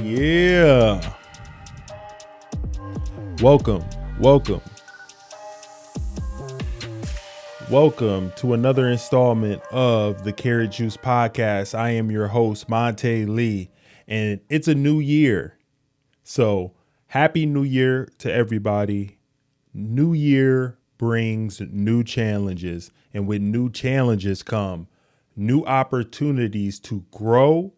Yeah. Welcome to another installment of the Carrot Juice Podcast. I am your host, Monte Lee, and it's a new year. So happy new year to everybody. New year brings new challenges, and with new challenges come new opportunities to grow,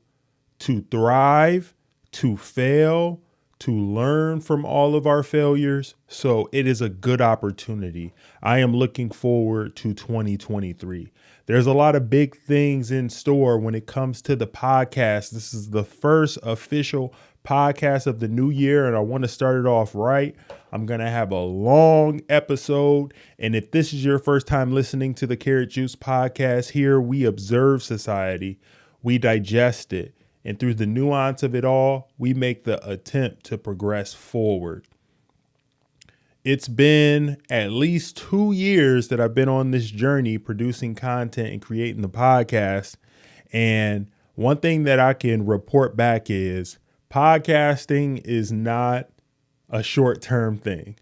to thrive, to fail, to learn from all of our failures. So it is a good opportunity. I am looking forward to 2023. There's a lot of big things in store when it comes to the podcast. This is the first official podcast of the new year, and I want to start it off right. I'm going to have a long episode. And if this is your first time listening to the Carrot Juice Podcast, here we observe society, we digest it, and through the nuance of it all, we make the attempt to progress forward. It's been at least 2 years that I've been on this journey producing content and creating the podcast. And one thing that I can report back is podcasting is not a short-term thing.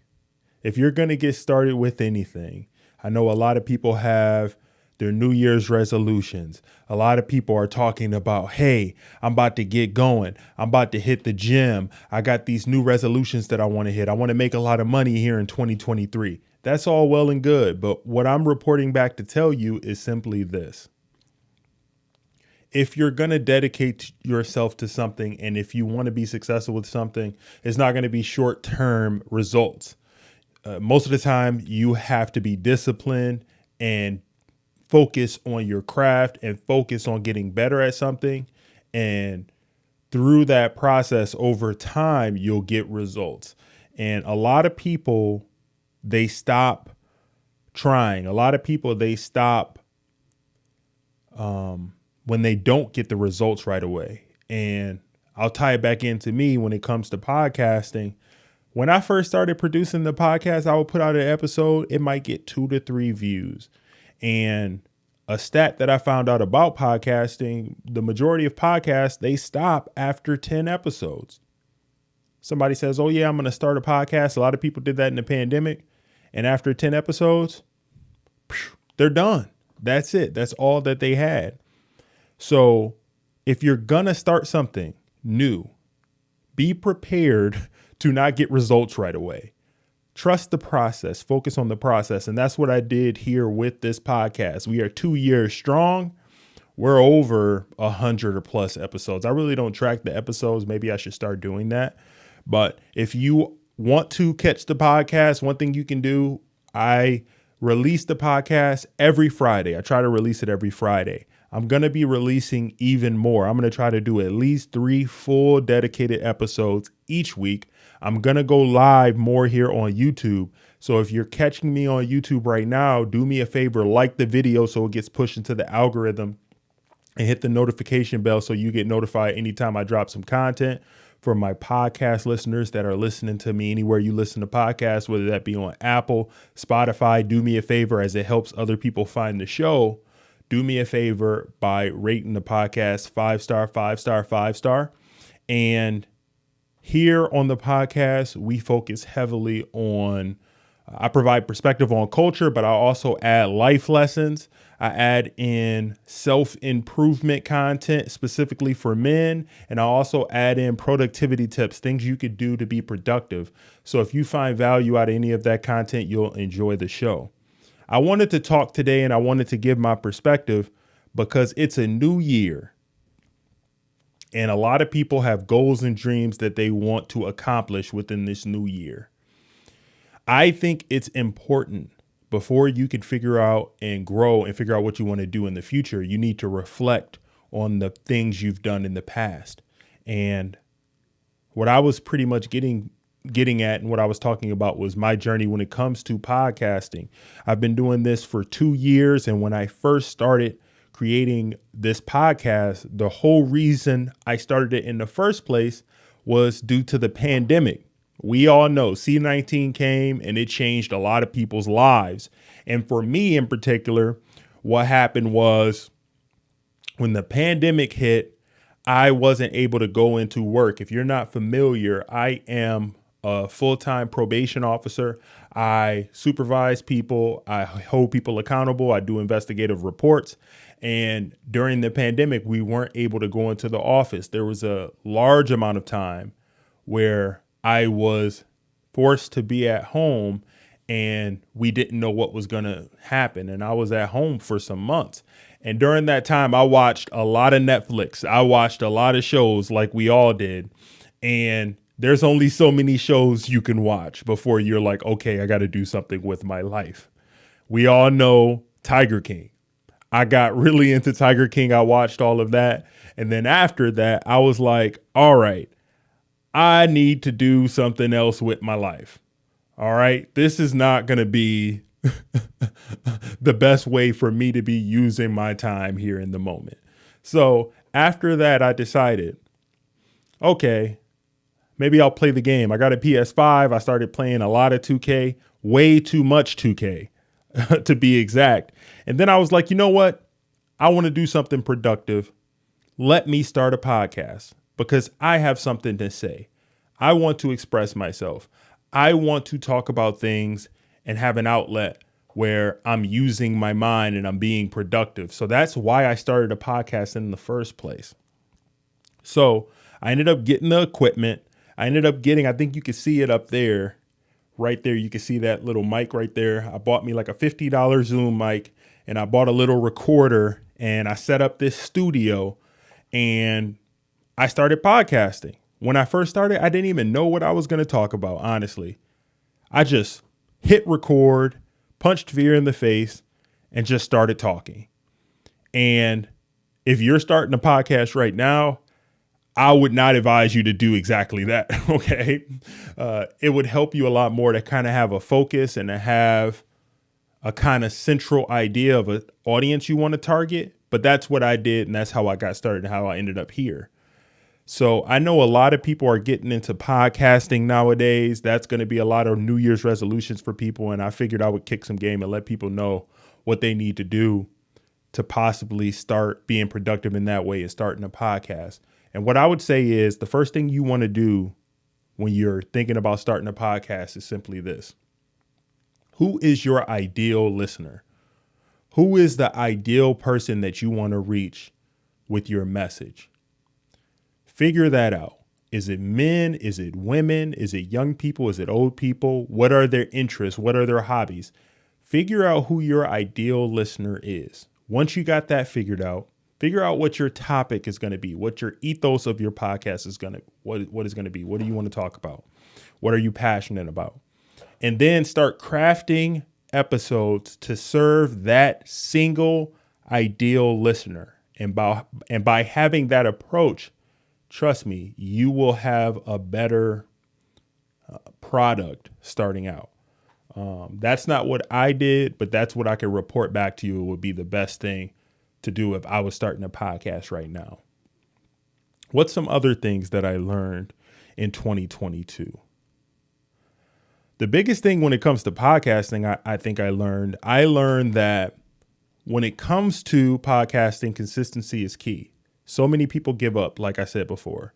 If you're going to get started with anything, I know a lot of people have their New Year's resolutions. A lot of people are talking about, hey, I'm about to get going. I'm about to hit the gym. I got these new resolutions that I want to hit. I want to make a lot of money here in 2023. That's all well and good. But what I'm reporting back to tell you is simply this. If you're going to dedicate yourself to something, and if you want to be successful with something, it's not going to be short-term results. Most of the time, you have to be disciplined and focus on your craft and focus on getting better at something. And through that process, over time, you'll get results. And a lot of people, they stop trying. A lot of people, they stop when they don't get the results right away. And I'll tie it back into me when it comes to podcasting. When I first started producing the podcast, I would put out an episode. It might get 2 to 3 views. And a stat that I found out about podcasting, the majority of podcasts, they stop after 10 episodes. Somebody says, oh, yeah, I'm going to start a podcast. A lot of people did that in the pandemic. And after 10 episodes, they're done. That's it. That's all that they had. So if you're going to start something new, be prepared to not get results right away. Trust the process, focus on the process. And that's what I did here with this podcast. We are 2 years strong. We're over 100 or plus episodes. I really don't track the episodes. Maybe I should start doing that. But if you want to catch the podcast, one thing you can do, I release the podcast every Friday. I try to release it every Friday. I'm going to be releasing even more. I'm going to try to do at least 3 full dedicated episodes each week. I'm going to go live more here on YouTube. So if you're catching me on YouTube right now, do me a favor, like the video so it gets pushed into the algorithm, and hit the notification bell so you get notified anytime I drop some content. For my podcast listeners that are listening to me anywhere you listen to podcasts, whether that be on Apple, Spotify, do me a favor as it helps other people find the show. Do me a favor by rating the podcast 5-star, 5-star, 5-star. And here on the podcast, we focus heavily on, I provide perspective on culture, but I also add life lessons. I add in self-improvement content specifically for men. And I also add in productivity tips, things you could do to be productive. So if you find value out of any of that content, you'll enjoy the show. I wanted to talk today and I wanted to give my perspective because it's a new year. And a lot of people have goals and dreams that they want to accomplish within this new year. I think it's important before you can figure out and grow and figure out what you want to do in the future. You need to reflect on the things you've done in the past. And what I was pretty much getting at and what I was talking about was my journey when it comes to podcasting. I've been doing this for 2 years. And when I first started creating this podcast, the whole reason I started it in the first place was due to the pandemic. We all know C-19 came and it changed a lot of people's lives. And for me in particular, what happened was when the pandemic hit, I wasn't able to go into work. If you're not familiar, I am a full-time probation officer. I supervise people. I hold people accountable. I do investigative reports. And during the pandemic, we weren't able to go into the office. There was a large amount of time where I was forced to be at home and we didn't know what was going to happen. And I was at home for some months. And during that time, I watched a lot of Netflix. I watched a lot of shows like we all did. And there's only so many shows you can watch before you're like, okay, I got to do something with my life. We all know Tiger King. I got really into Tiger King. I watched all of that. And then after that, I was like, all right, I need to do something else with my life. All right. This is not going to be the best way for me to be using my time here in the moment. So after that, I decided, okay, maybe I'll play the game. I got a PS5. I started playing a lot of 2K, way too much 2K to be exact. And then I was like, you know what? I want to do something productive. Let me start a podcast because I have something to say. I want to express myself. I want to talk about things and have an outlet where I'm using my mind and I'm being productive. So that's why I started a podcast in the first place. So I ended up getting the equipment. I think you can see it up there, right there. You can see that little mic right there. I bought me like a $50 Zoom mic and I bought a little recorder and I set up this studio and I started podcasting. When I first started, I didn't even know what I was going to talk about, honestly. I just hit record, punched fear in the face, and just started talking. And if you're starting a podcast right now, I would not advise you to do exactly that. Okay. It would help you a lot more to kind of have a focus and to have a kind of central idea of an audience you want to target. But that's what I did. And that's how I got started and how I ended up here. So I know a lot of people are getting into podcasting nowadays. That's going to be a lot of New Year's resolutions for people. And I figured I would kick some game and let people know what they need to do to possibly start being productive in that way and starting a podcast. And what I would say is the first thing you want to do when you're thinking about starting a podcast is simply this. Who is your ideal listener? Who is the ideal person that you want to reach with your message? Figure that out. Is it men? Is it women? Is it young people? Is it old people? What are their interests? What are their hobbies? Figure out who your ideal listener is. Once you got that figured out, figure out what your topic is going to be, what your ethos of your podcast is going to, what is going to be. What do you want to talk about? What are you passionate about? And then start crafting episodes to serve that single ideal listener. And by having that approach, trust me, you will have a better product starting out. That's not what I did, but that's what I can report back to you. It would be the best thing to do if I was starting a podcast right now. What's some other things that I learned in 2022? The biggest thing when it comes to podcasting, I think I learned that when it comes to podcasting, consistency is key. So many people give up, like I said before.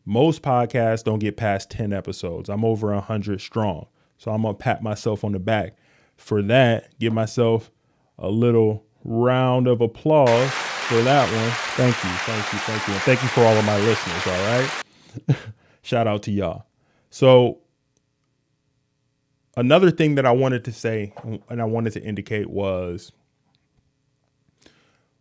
Most podcasts don't get past 10 episodes. I'm over 100 strong. So I'm going to pat myself on the back for that. Give myself a little round of applause for that one. Thank you. And thank you for all of my listeners. All right. Shout out to y'all. So another thing that I wanted to say and I wanted to indicate was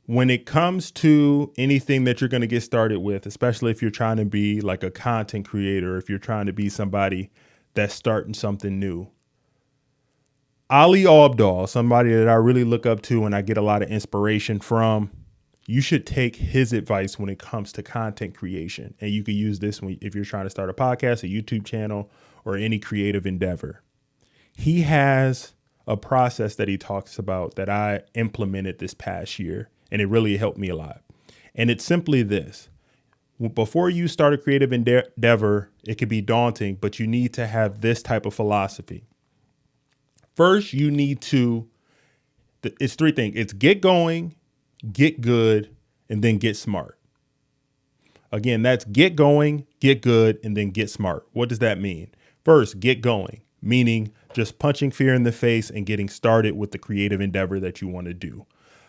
when it comes to anything that you're going to get started with, especially if you're trying to be like a content creator, if you're trying to be somebody that's starting something new, Ali Abdaal, somebody that I really look up to and I get a lot of inspiration from, you should take his advice when it comes to content creation. And you can use this if you're trying to start a podcast, a YouTube channel, or any creative endeavor. He has a process that he talks about that I implemented this past year, and it really helped me a lot. And it's simply this. Before you start a creative endeavor, it can be daunting, but you need to have this type of philosophy. First, you need to, it's three things. It's get going, get good, and then get smart. Again, that's get going, get good, and then get smart. What does that mean? First, get going, meaning just punching fear in the face and getting started with the creative endeavor that you want to do.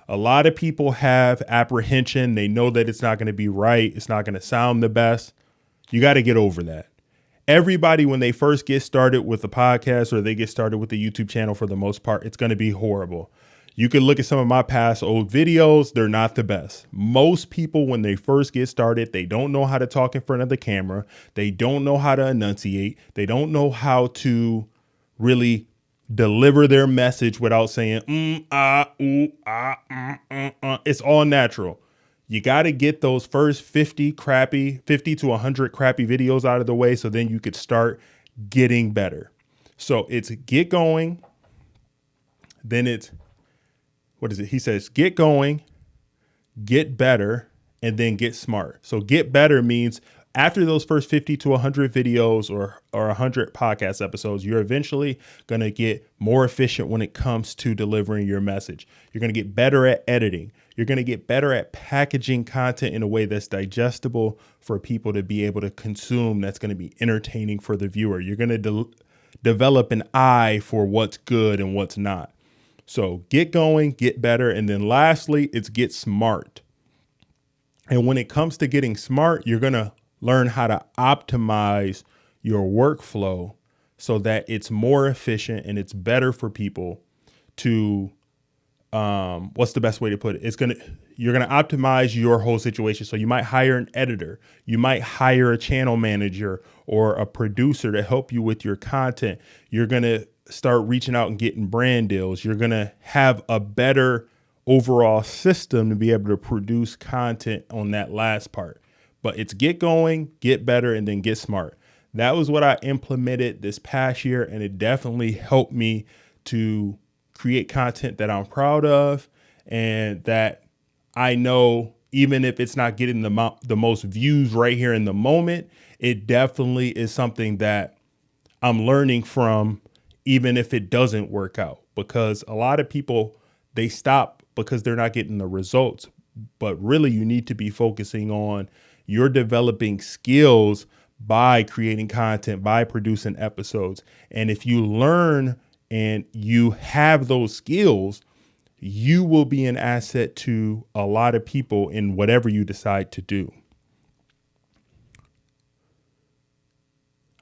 A lot of people have apprehension. They know that it's not going to be right. It's not going to sound the best. You got to get over that. Everybody, when they first get started with a podcast or they get started with the YouTube channel, for the most part, it's going to be horrible. You can look at some of my past old videos. They're not the best. Most people, when they first get started, they don't know how to talk in front of the camera. They don't know how to enunciate. They don't know how to really deliver their message without saying, It's all natural. You got to get those first 50 to 100 crappy videos out of the way, so then you could start getting better. So it's get going. Then it's, what is it? He says, get going, get better, and then get smart. So get better means after those first 50 to 100 videos or 100 podcast episodes, you're eventually going to get more efficient when it comes to delivering your message. You're going to get better at editing. You're going to get better at packaging content in a way that's digestible for people to be able to consume, that's going to be entertaining for the viewer. You're going to develop an eye for what's good and what's not. So get going, get better. And then lastly, it's get smart. And when it comes to getting smart, you're going to learn how to optimize your workflow so that it's more efficient and it's better for people to, what's the best way to put it? You're going to optimize your whole situation. So you might hire an editor, you might hire a channel manager or a producer to help you with your content. You're going to start reaching out and getting brand deals. You're going to have a better overall system to be able to produce content on that last part. But it's get going, get better, and then get smart. That was what I implemented this past year, and it definitely helped me to create content that I'm proud of and that I know, even if it's not getting the most views right here in the moment, it definitely is something that I'm learning from, even if it doesn't work out. Because a lot of people, they stop because they're not getting the results. But really, you need to be focusing on you're developing skills by creating content, by producing episodes. And if you learn and you have those skills, you will be an asset to a lot of people in whatever you decide to do.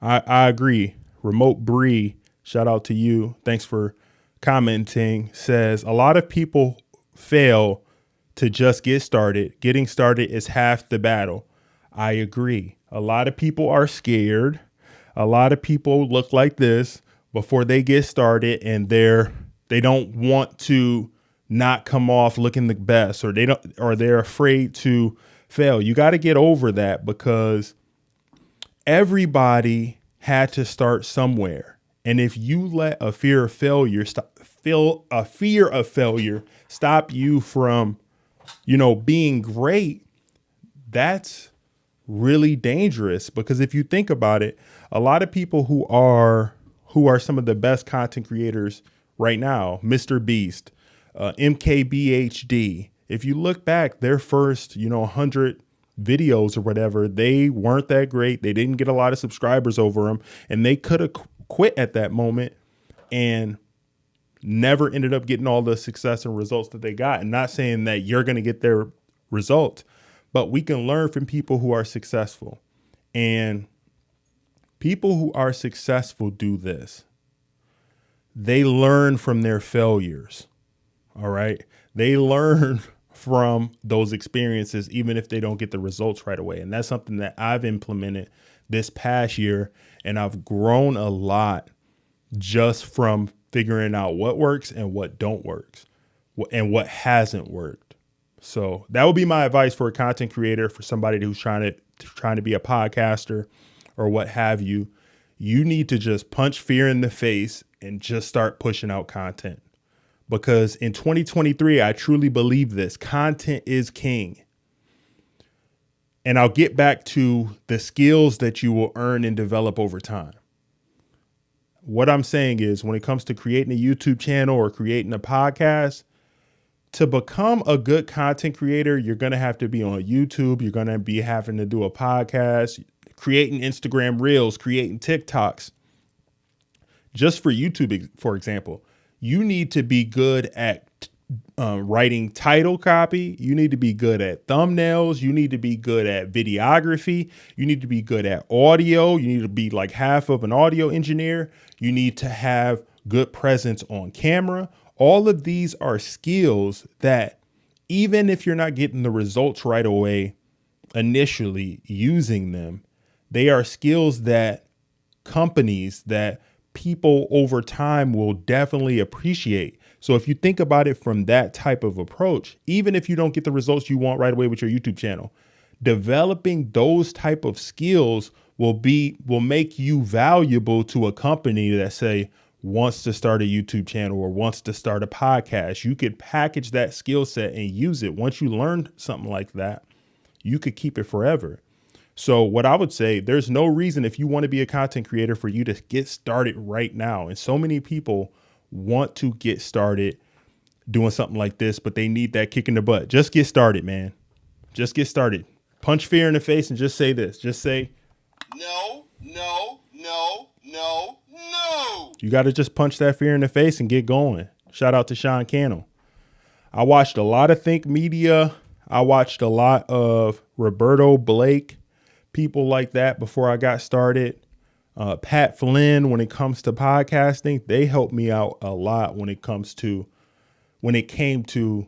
I agree. Remote Bree, shout out to you. Thanks for commenting. Says a lot of people fail to just get started. Getting started is half the battle. I agree. A lot of people are scared. A lot of people look like this before they get started, and they don't want to not come off looking the best, or they're afraid to fail. You got to get over that, because everybody had to start somewhere. And if you let a fear of failure stop you from, being great, that's really dangerous. Because if you think about it, a lot of people who are some of the best content creators right now, Mr. Beast, MKBHD, if you look back, their first, 100 videos or whatever, they weren't that great. They didn't get a lot of subscribers over them, and they could have quit at that moment and never ended up getting all the success and results that they got. And not saying that you're going to get their results, but we can learn from people who are successful. And people who are successful do this. They learn from their failures. All right. They learn from those experiences, even if they don't get the results right away. And that's something that I've implemented this past year. And I've grown a lot just from figuring out what works and what don't work and what hasn't worked. So that would be my advice for a content creator, for somebody who's trying to be a podcaster or what have you. You need to just punch fear in the face and just start pushing out content. Because in 2023, I truly believe this. Content is king. And I'll get back to the skills that you will earn and develop over time. What I'm saying is, when it comes to creating a YouTube channel or creating a podcast, to become a good content creator, you're going to have to be on YouTube. You're going to be having to do a podcast, creating Instagram reels, creating TikToks. Just for YouTube, for example, you need to be good at writing title copy. You need to be good at thumbnails. You need to be good at videography. You need to be good at audio. You need to be like half of an audio engineer. You need to have good presence on camera. All of these are skills that even if you're not getting the results right away, initially using them, they are skills that companies, that people over time will definitely appreciate. So if you think about it from that type of approach, even if you don't get the results you want right away with your YouTube channel, developing those type of skills will make you valuable to a company that say wants to start a YouTube channel or wants to start a podcast. You could package that skill set and use it. Once you learn something like that, you could keep it forever. So what I would say, there's no reason if you want to be a content creator for you to get started right now. And so many people want to get started doing something like this, but they need that kick in the butt. Just get started, man. Just get started. Punch fear in the face and just say this. Just say, no, no, no, no, no. You got to just punch that fear in the face and get going. Shout out to Sean Cannell. I watched a lot of Think Media. I watched a lot of Roberto Blake, people like that before I got started. Pat Flynn, when it comes to podcasting, they helped me out a lot when it came to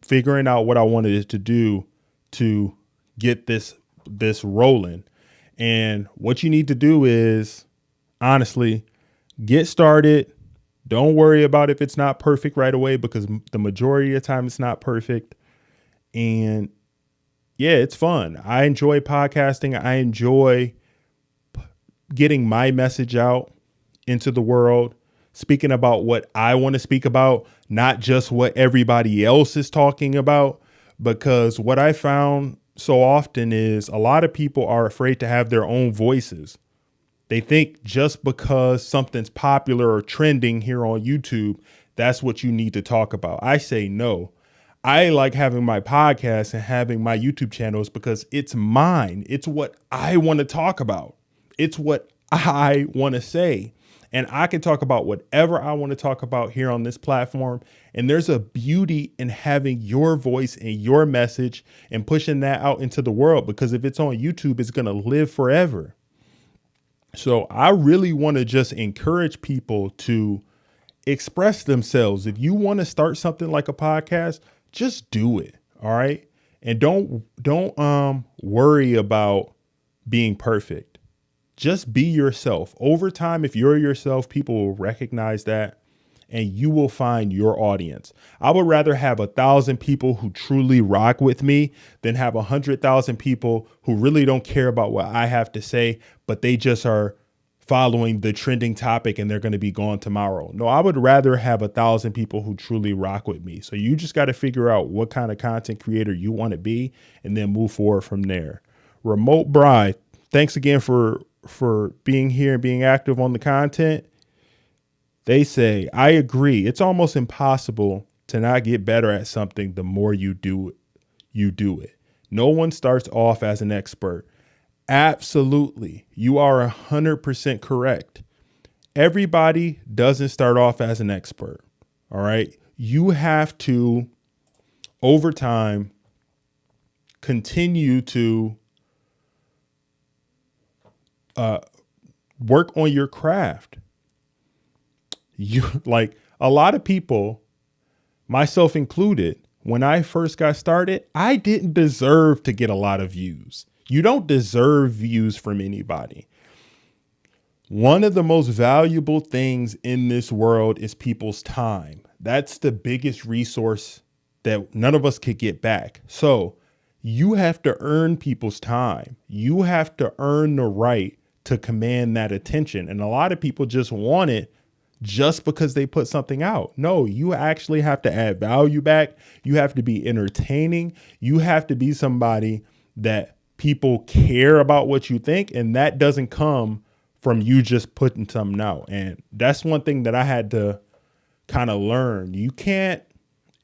figuring out what I wanted to do to get this rolling. And what you need to do is, honestly, get started. Don't worry about if it's not perfect right away, because the majority of the time it's not perfect. And yeah, it's fun. I enjoy podcasting. I enjoy getting my message out into the world, speaking about what I want to speak about, not just what everybody else is talking about. Because what I found so often is a lot of people are afraid to have their own voices. They think just because something's popular or trending here on YouTube, that's what you need to talk about. I say no. I like having my podcast and having my YouTube channels because it's mine. It's what I want to talk about. It's what I want to say. And I can talk about whatever I want to talk about here on this platform. And there's a beauty in having your voice and your message and pushing that out into the world, because if it's on YouTube, it's going to live forever. So I really want to just encourage people to express themselves. If you want to start something like a podcast, just do it. All right. And don't worry about being perfect. Just be yourself. Over time, if you're yourself, people will recognize that and you will find your audience. I would rather have 1,000 people who truly rock with me than have 100,000 people who really don't care about what I have to say, but they just are following the trending topic and they're going to be gone tomorrow. No, I would rather have 1,000 people who truly rock with me. So you just got to figure out what kind of content creator you want to be and then move forward from there. Remote Bride, thanks again for being here and being active on the content. They say, I agree. It's almost impossible to not get better at something the more you do it. No one starts off as an expert. Absolutely. You are 100% correct. Everybody doesn't start off as an expert. All right. You have to, over time, continue to work on your craft. You, like a lot of people, myself included, when I first got started, I didn't deserve to get a lot of views. You don't deserve views from anybody. One of the most valuable things in this world is people's time. That's the biggest resource that none of us could get back. So you have to earn people's time. You have to earn the right to command that attention. And a lot of people just want it just because they put something out. No, you actually have to add value back. You have to be entertaining. You have to be somebody that people care about what you think. And that doesn't come from you just putting something out. And that's one thing that I had to kind of learn. You can't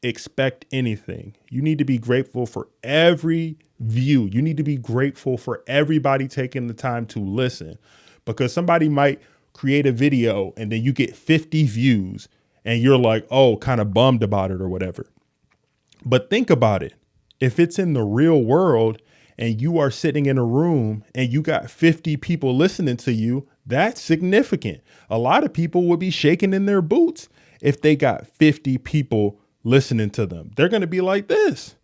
expect anything. You need to be grateful for every view. You need to be grateful for everybody taking the time to listen, because somebody might create a video and then you get 50 views and you're like, oh, kind of bummed about it or whatever. But think about it. If it's in the real world and you are sitting in a room and you got 50 people listening to you, that's significant. A lot of people would be shaking in their boots if they got 50 people listening to them. They're going to be like this.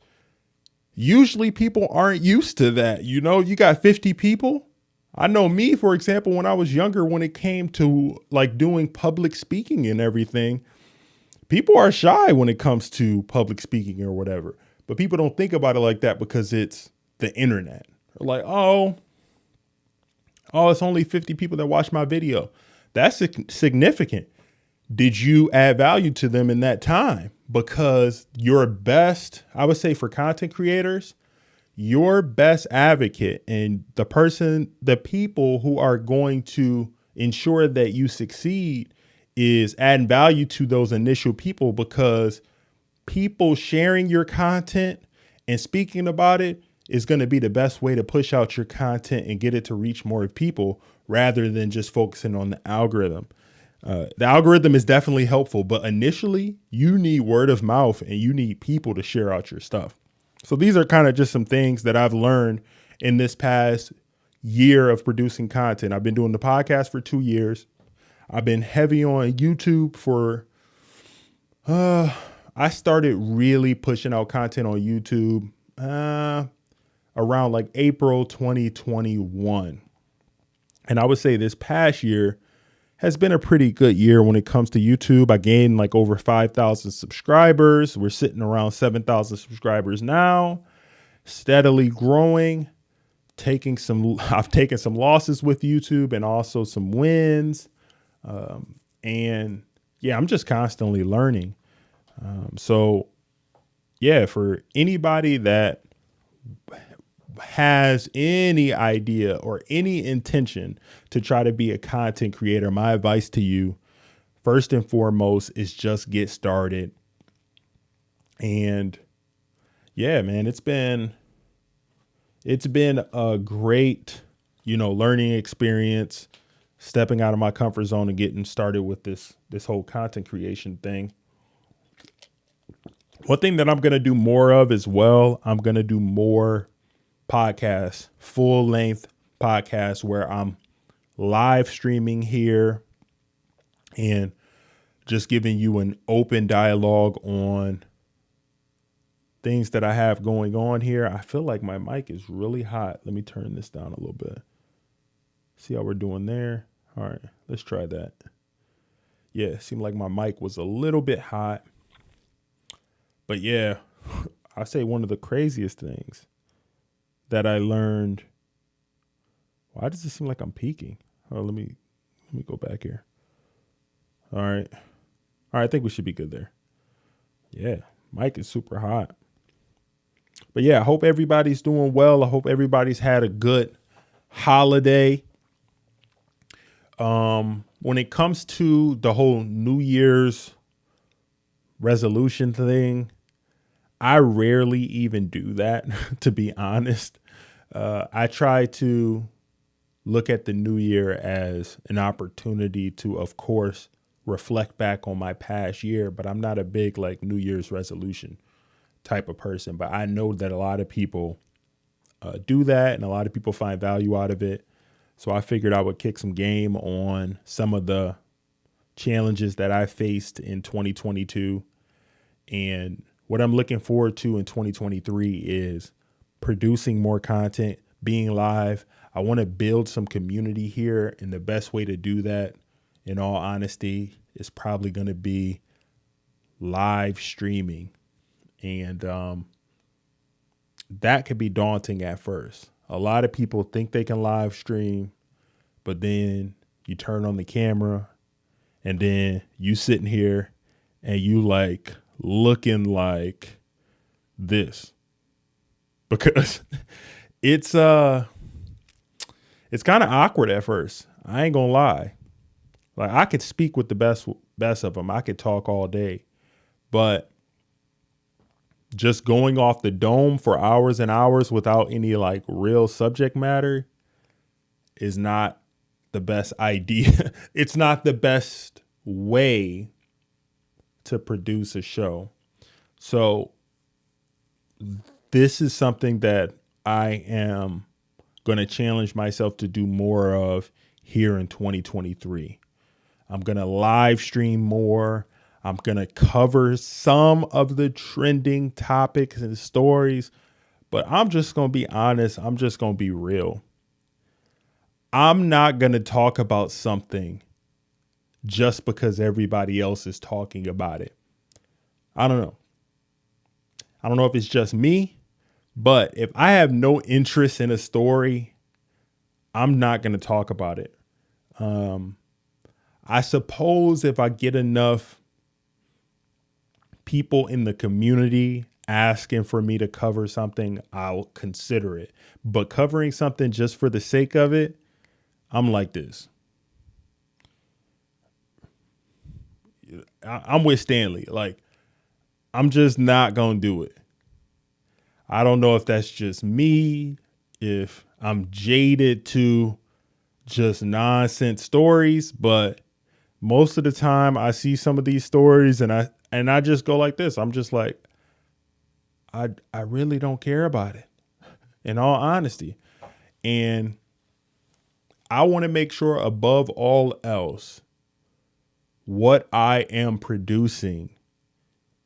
Usually people aren't used to that. You know, you got 50 people. I know me, for example, when I was younger, when it came to like doing public speaking and everything, people are shy when it comes to public speaking or whatever. But people don't think about it like that because it's the internet. They're like, oh, it's only 50 people that watch my video. That's significant. Did you add value to them in that time? Because your best, I would say for content creators, your best advocate and the people who are going to ensure that you succeed is adding value to those initial people, because people sharing your content and speaking about it is going to be the best way to push out your content and get it to reach more people, rather than just focusing on the algorithm. The algorithm is definitely helpful, but initially you need word of mouth and you need people to share out your stuff. So these are kind of just some things that I've learned in this past year of producing content. I've been doing the podcast for 2 years. I've been heavy on YouTube for, I started really pushing out content on YouTube around like April 2021. And I would say this past year has been a pretty good year when it comes to YouTube. I gained like over 5,000 subscribers. We're sitting around 7,000 subscribers now, steadily growing, I've taken some losses with YouTube and also some wins. And yeah, I'm just constantly learning. So yeah, for anybody that has any idea or any intention to try to be a content creator, my advice to you, first and foremost, is just get started. And yeah, man, it's been a great, learning experience, stepping out of my comfort zone and getting started with this whole content creation thing. One thing that I'm going to do more of as well, I'm going to do more podcasts, full length podcasts where I'm live streaming here and just giving you an open dialogue on things that I have going on here. I feel like my mic is really hot. Let me turn this down a little bit. See how we're doing there? All right, let's try that. Yeah, it seemed like my mic was a little bit hot. But yeah, I say one of the craziest things that I learned. Why does it seem like I'm peaking? Oh, let me go back here. All right, I think we should be good there. Yeah, mic is super hot. But yeah, I hope everybody's doing well. I hope everybody's had a good holiday. When it comes to the whole New Year's resolution thing, I rarely even do that, to be honest. I try to look at the new year as an opportunity to, of course, reflect back on my past year, but I'm not a big like New Year's resolution type of person. But I know that a lot of people do that, and a lot of people find value out of it. So I figured I would kick some game on some of the challenges that I faced in 2022. And what I'm looking forward to in 2023 is producing more content, being live. I want to build some community here. And the best way to do that, in all honesty, is probably going to be live streaming. And that could be daunting at first. A lot of people think they can live stream, but then you turn on the camera and then you sitting here and you like looking like this, because it's kind of awkward at first. I ain't gonna lie. Like, I could speak with the best of them. I could talk all day, but just going off the dome for hours and hours without any like real subject matter is not the best idea. It's not the best way to produce a show. So this is something that I am going to challenge myself to do more of here in 2023. I'm going to live stream more. I'm going to cover some of the trending topics and stories, but I'm just going to be honest. I'm just going to be real. I'm not going to talk about something just because everybody else is talking about it. I don't know. I don't know if it's just me, but if I have no interest in a story, I'm not going to talk about it. I suppose if I get enough people in the community asking for me to cover something, I'll consider it. But covering something just for the sake of it, I'm like this. I'm with Stanley. Like, I'm just not going to do it. I don't know if that's just me, if I'm jaded to just nonsense stories, but most of the time I see some of these stories and I just go like this. I'm just like, I really don't care about it, in all honesty. And I want to make sure above all else, what I am producing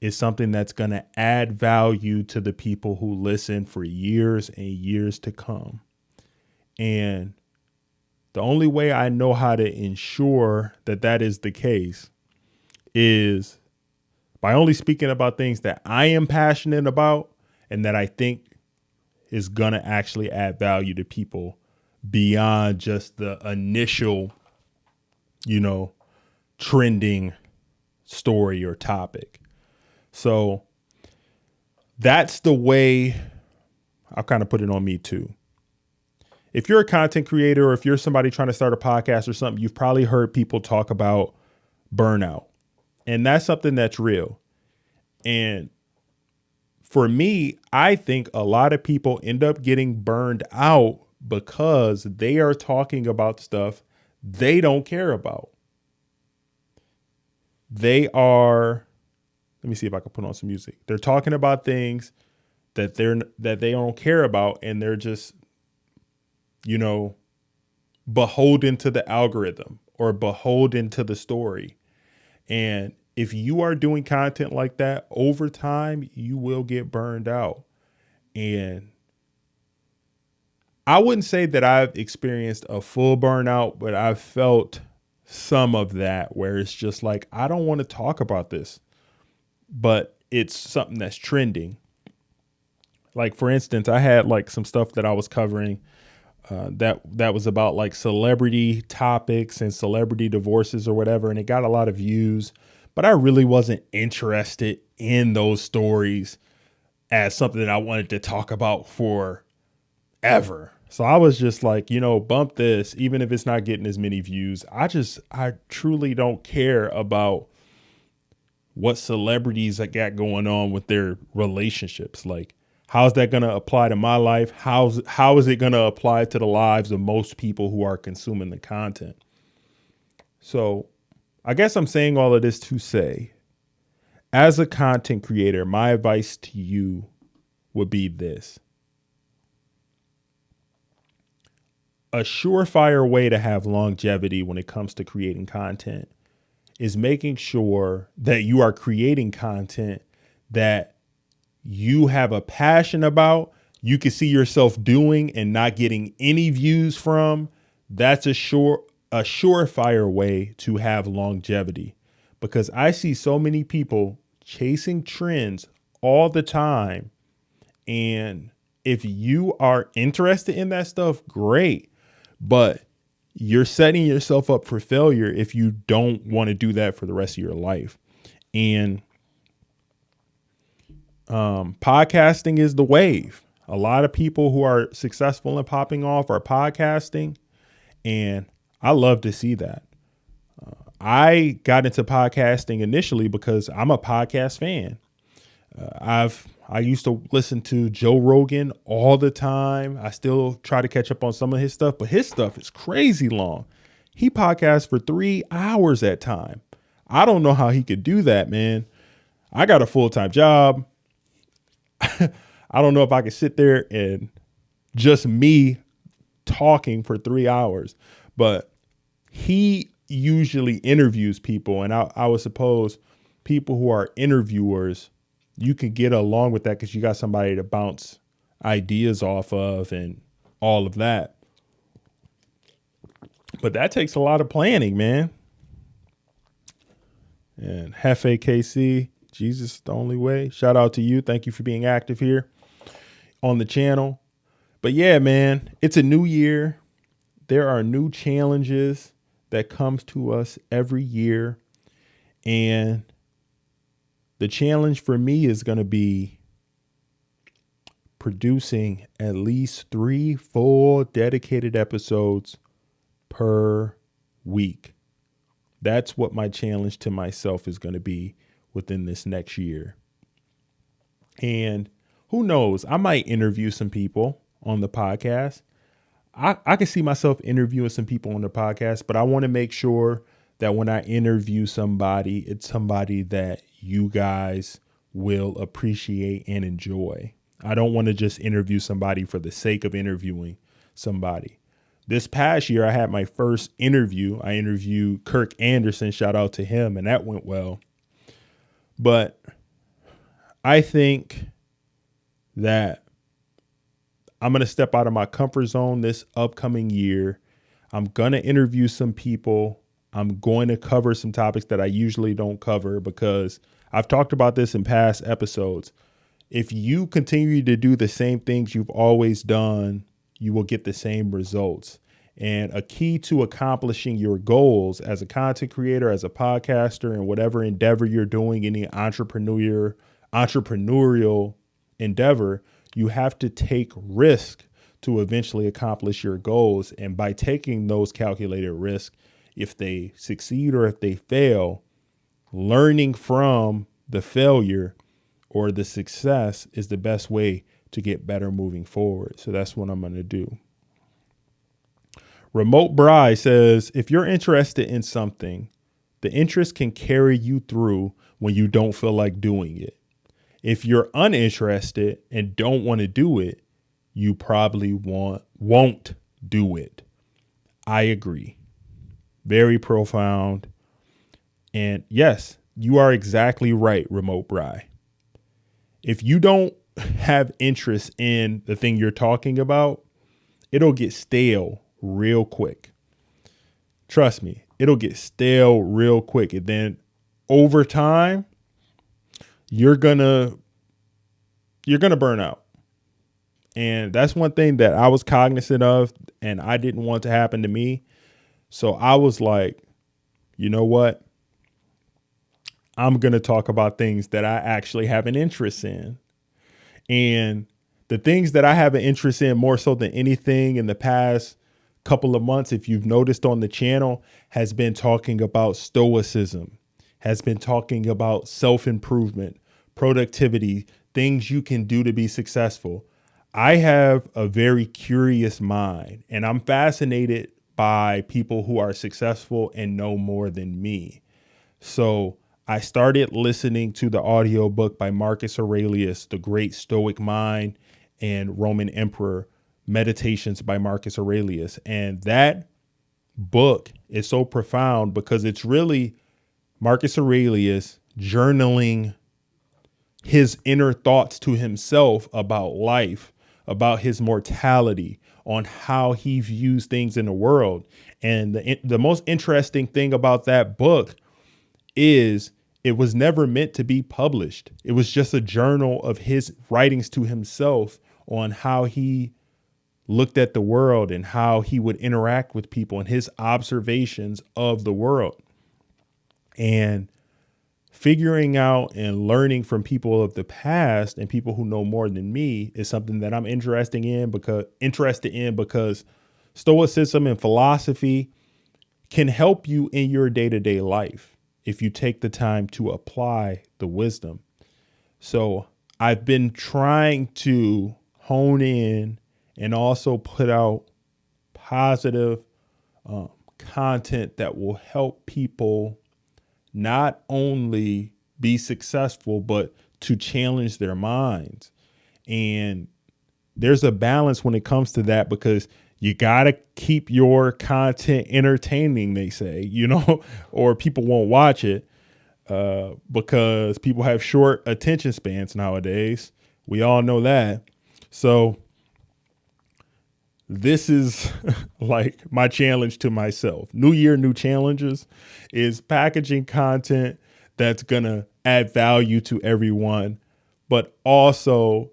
is something that's going to add value to the people who listen for years and years to come. And the only way I know how to ensure that that is the case is by only speaking about things that I am passionate about and that I think is going to actually add value to people beyond just the initial, trending story or topic. So that's the way I'll kind of put it on me too. If you're a content creator or if you're somebody trying to start a podcast or something, you've probably heard people talk about burnout. And that's something that's real. And for me, I think a lot of people end up getting burned out because they are talking about stuff they don't care about. They are, let me see if I can put on some music. They're talking about things that they don't care about, and they're just, beholden to the algorithm or beholden to the story. And if you are doing content like that over time, you will get burned out. And I wouldn't say that I've experienced a full burnout, but I've felt some of that where it's just like, I don't want to talk about this, but it's something that's trending. Like, for instance, I had like some stuff that I was covering that was about like celebrity topics and celebrity divorces or whatever. And it got a lot of views, but I really wasn't interested in those stories as something that I wanted to talk about forever. So I was just like, bump this, even if it's not getting as many views. I truly don't care about what celebrities I got going on with their relationships. Like, how's that going to apply to my life? How is it going to apply to the lives of most people who are consuming the content? So I guess I'm saying all of this to say, as a content creator, my advice to you would be this. A surefire way to have longevity when it comes to creating content is making sure that you are creating content that you have a passion about, you can see yourself doing and not getting any views from. That's a surefire way to have longevity, because I see so many people chasing trends all the time. And if you are interested in that stuff, great. But you're setting yourself up for failure if you don't want to do that for the rest of your life. And podcasting is the wave. A lot of people who are successful in popping off are podcasting, and I love to see that. I got into podcasting initially because I'm a podcast fan. I've I used to listen to Joe Rogan all the time. I still try to catch up on some of his stuff, but his stuff is crazy long. He podcasts for 3 hours at time. I don't know how he could do that, man. I got a full-time job. I don't know if I could sit there and just me talking for 3 hours, but he usually interviews people. And I would suppose people who are interviewers, you can get along with that because you got somebody to bounce ideas off of and all of that. But that takes a lot of planning, man. And Hefe KC, Jesus is the only way. Shout out to you. Thank you for being active here on the channel. But yeah, man, it's a new year. There are new challenges that comes to us every year. And the challenge for me is going to be producing at least 3 full dedicated episodes per week. That's what my challenge to myself is going to be within this next year. And who knows, I might interview some people on the podcast. I can see myself interviewing some people on the podcast, but I want to make sure that when I interview somebody, it's somebody that you guys will appreciate and enjoy. I don't want to just interview somebody for the sake of interviewing somebody. This past year, I had my first interview. I interviewed Kirk Anderson, shout out to him, and that went well. But I think that I'm going to step out of my comfort zone this upcoming year. I'm going to interview some people. I'm going to cover some topics that I usually don't cover because I've talked about this in past episodes. If you continue to do the same things you've always done, you will get the same results. And a key to accomplishing your goals as a content creator, as a podcaster, and whatever endeavor you're doing, any entrepreneurial endeavor, you have to take risk to eventually accomplish your goals. And by taking those calculated risks, if they succeed or if they fail, learning from the failure or the success is the best way to get better moving forward. So that's what I'm going to do. Remote Bride says, if you're interested in something, the interest can carry you through when you don't feel like doing it. If you're uninterested and don't want to do it, you probably won't do it. I agree. Very profound. And yes, you are exactly right, Remote Bride. If you don't have interest in the thing you're talking about, it'll get stale real quick. Trust me, it'll get stale real quick. And then over time, you're gonna burn out. And that's one thing that I was cognizant of and I didn't want to happen to me. So I was like, you know what? I'm going to talk about things that I actually have an interest in. And the things that I have an interest in more so than anything in the past couple of months, if you've noticed on the channel, has been talking about stoicism, has been talking about self-improvement, productivity, things you can do to be successful. I have a very curious mind, and I'm fascinated by people who are successful and know more than me. So I started listening to the audiobook by Marcus Aurelius, The Great Stoic Mind and Roman Emperor, Meditations by Marcus Aurelius. And that book is so profound because it's really Marcus Aurelius journaling his inner thoughts to himself about life, about his mortality, on how he views things in the world. And the most interesting thing about that book is it was never meant to be published. It was just a journal of his writings to himself on how he looked at the world and how he would interact with people and his observations of the world. And figuring out and learning from people of the past and people who know more than me is something that I'm interested in because stoicism and philosophy can help you in your day-to-day life if you take the time to apply the wisdom. So I've been trying to hone in and also put out positive content that will help people not only be successful, but to challenge their minds. And there's a balance when it comes to that, because you got to keep your content entertaining, they say, or people won't watch it because people have short attention spans nowadays. We all know that. So this is like my challenge to myself. New year, new challenges is packaging content that's going to add value to everyone, but also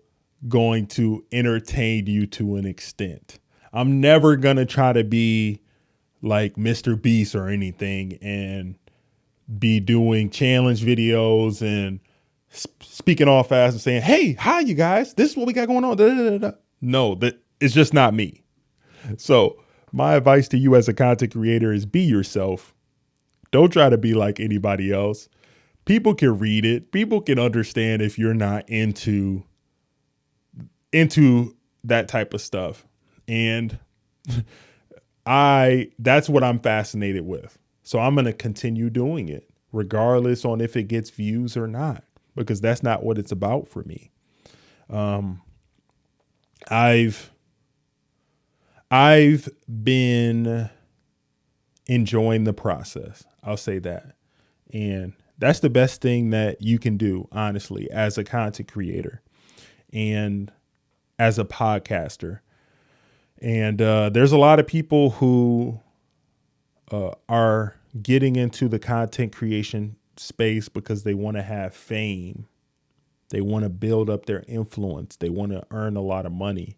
going to entertain you to an extent. I'm never going to try to be like Mr. Beast or anything and be doing challenge videos and speaking all fast and saying, hey, hi, you guys, this is what we got going on. Da, da, da, da. No, that it's just not me. So my advice to you as a content creator is be yourself. Don't try to be like anybody else. People can read it. People can understand if you're not into that type of stuff. And that's what I'm fascinated with. So I'm going to continue doing it regardless on if it gets views or not, because that's not what it's about for me. I've been enjoying the process. I'll say that. And that's the best thing that you can do, honestly, as a content creator and as a podcaster. And there's a lot of people who are getting into the content creation space because they want to have fame. They want to build up their influence. They want to earn a lot of money.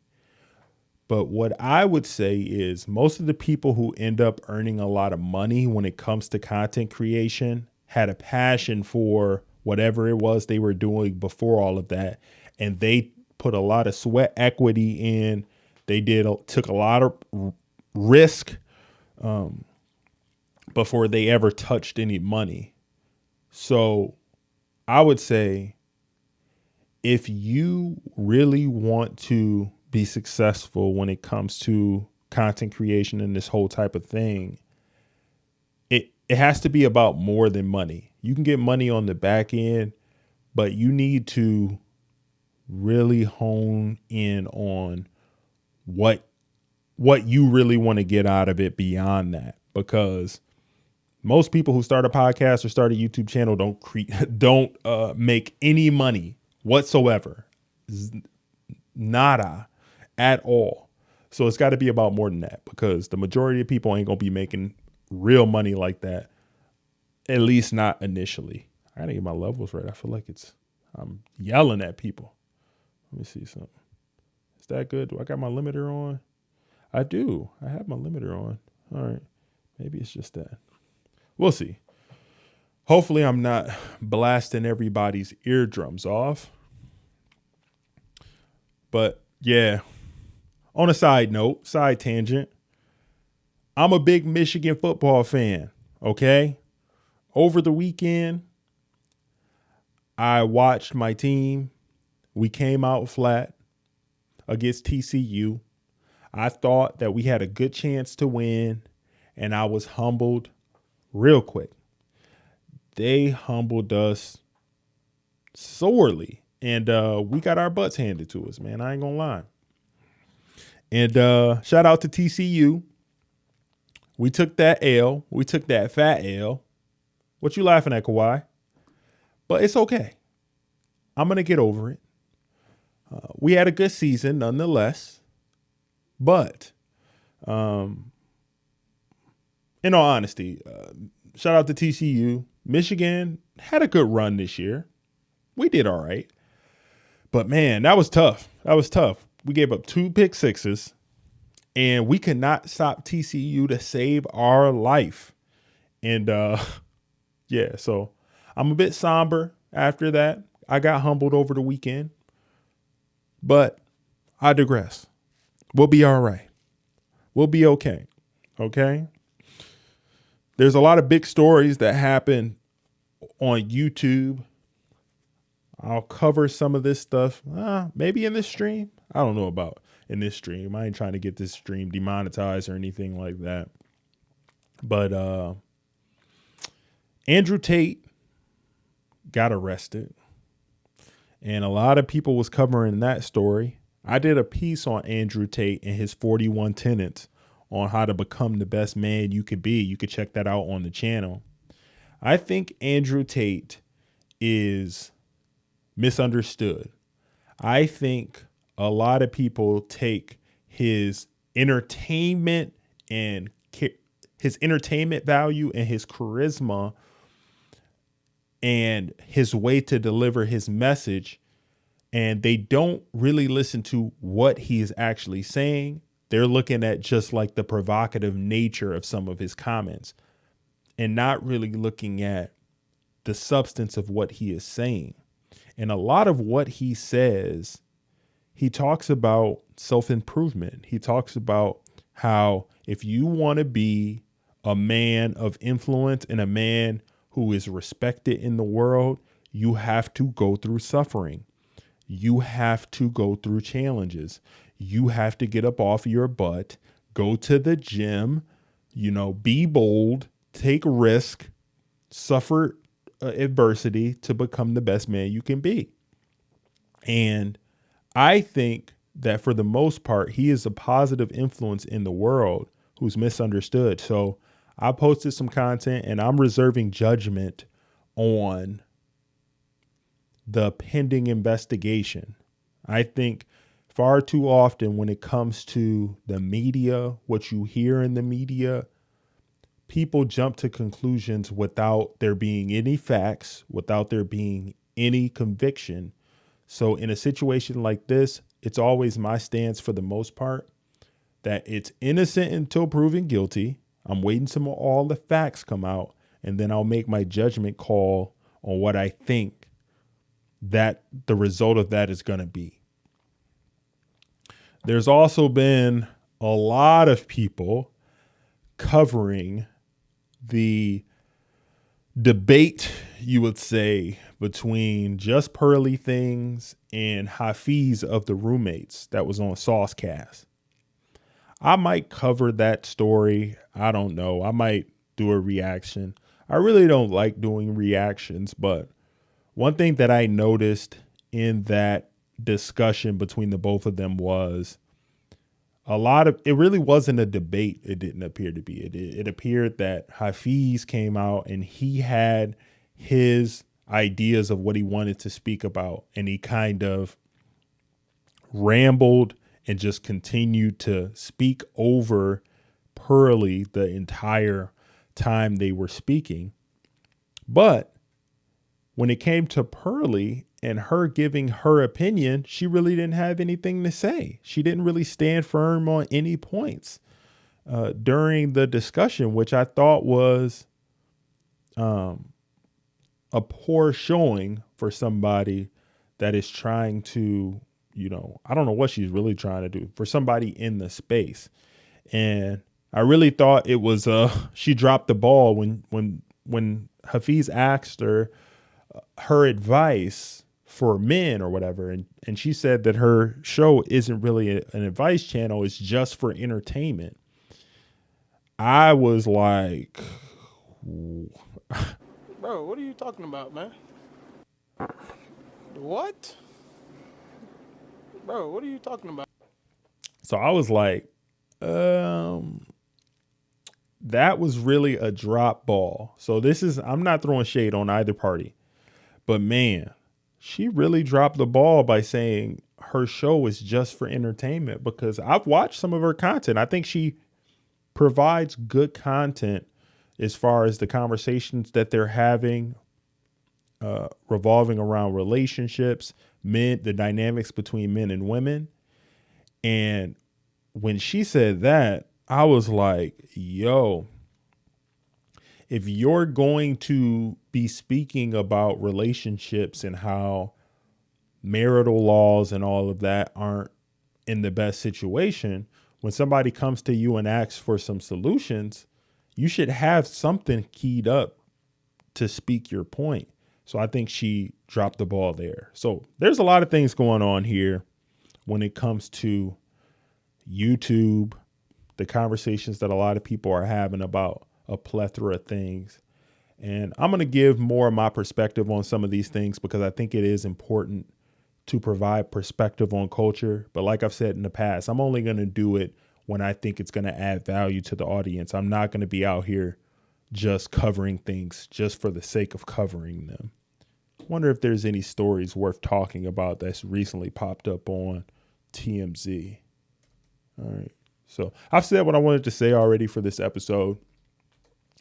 But what I would say is most of the people who end up earning a lot of money when it comes to content creation had a passion for whatever it was they were doing before all of that. And they put a lot of sweat equity in. They took a lot of risk before they ever touched any money. So I would say if you really want to be successful when it comes to content creation and this whole type of thing, it has to be about more than money. You can get money on the back end, but you need to really hone in on what you really want to get out of it beyond that, because most people who start a podcast or start a YouTube channel don't make any money whatsoever. Nada at all. So it's got to be about more than that, because the majority of people ain't going to be making real money like that, at least not initially. I got to get my levels right. I feel like I'm yelling at people. Let me see something. Is that good? Do I got my limiter on? I do. I have my limiter on. All right. Maybe it's just that. We'll see. Hopefully I'm not blasting everybody's eardrums off. But yeah, on a side note, side tangent, I'm a big Michigan football fan. Okay. Over the weekend, I watched my team. We came out flat against TCU. I thought that we had a good chance to win, and I was humbled real quick. They humbled us sorely, and we got our butts handed to us, man. I ain't gonna lie. And shout out to TCU. We took that L. We took that fat L. What you laughing at, Kawhi? But it's okay. I'm going to get over it. We had a good season nonetheless. But in all honesty, shout out to TCU. Michigan had a good run this year. We did all right. But, man, that was tough. We gave up 2 pick sixes, and we could not stop TCU to save our life. And, yeah, so I'm a bit somber after that. I got humbled over the weekend. But I digress. We'll be all right. We'll be okay. Okay? There's a lot of big stories that happen on YouTube. I'll cover some of this stuff, maybe in this stream. I don't know about in this stream. I ain't trying to get this stream demonetized or anything like that. But Andrew Tate got arrested, and a lot of people was covering that story. I did a piece on Andrew Tate and his 41 tenets on how to become the best man you could be. You could check that out on the channel. I think Andrew Tate is misunderstood. I think a lot of people take his entertainment and his entertainment value and his charisma and his way to deliver his message, and they don't really listen to what he is actually saying. They're looking at just like the provocative nature of some of his comments and not really looking at the substance of what he is saying. And a lot of what he says, he talks about self-improvement. He talks about how if you want to be a man of influence and a man who is respected in the world, you have to go through suffering. You have to go through challenges. You have to get up off your butt, go to the gym, be bold, take risk, suffer adversity to become the best man you can be. And I think that for the most part, he is a positive influence in the world who's misunderstood. So I posted some content and I'm reserving judgment on the pending investigation. I think far too often when it comes to the media, what you hear in the media, people jump to conclusions without there being any facts, without there being any conviction. So in a situation like this, it's always my stance for the most part that it's innocent until proven guilty. I'm waiting till all the facts come out, and then I'll make my judgment call on what I think that the result of that is going to be. There's also been a lot of people covering the debate, you would say, between Just Pearly Things and Hafiz of the Roommates that was on Saucecast. I might cover that story. I don't know. I might do a reaction. I really don't like doing reactions, but one thing that I noticed in that discussion between the both of them was it really wasn't a debate. It didn't appear to be. It appeared that Hafiz came out and he had his ideas of what he wanted to speak about, and he kind of rambled and just continued to speak over Pearly the entire time they were speaking. But when it came to Pearly and her giving her opinion, she really didn't have anything to say. She didn't really stand firm on any points during the discussion, which I thought was a poor showing for somebody that is trying to, I don't know what she's really trying to do for somebody in the space. And I really thought it was she dropped the ball when Hafiz asked her advice for men or whatever. And she said that her show isn't really an advice channel. It's just for entertainment. I was like, bro, what are you talking about, man? What? Bro, what are you talking about? So I was like, that was really a drop ball. So I'm not throwing shade on either party, but man, she really dropped the ball by saying her show is just for entertainment, because I've watched some of her content. I think she provides good content as far as the conversations that they're having, revolving around relationships, men, the dynamics between men and women. And when she said that, I was like, yo, if you're going to be speaking about relationships and how marital laws and all of that aren't in the best situation, when somebody comes to you and asks for some solutions, you should have something keyed up to speak your point. So I think she dropped the ball there. So there's a lot of things going on here when it comes to YouTube, the conversations that a lot of people are having about a plethora of things. And I'm going to give more of my perspective on some of these things because I think it is important to provide perspective on culture. But like I've said in the past, I'm only going to do it when I think it's going to add value to the audience. I'm not going to be out here just covering things just for the sake of covering them. I wonder if there's any stories worth talking about that's recently popped up on TMZ. All right. So I've said what I wanted to say already for this episode.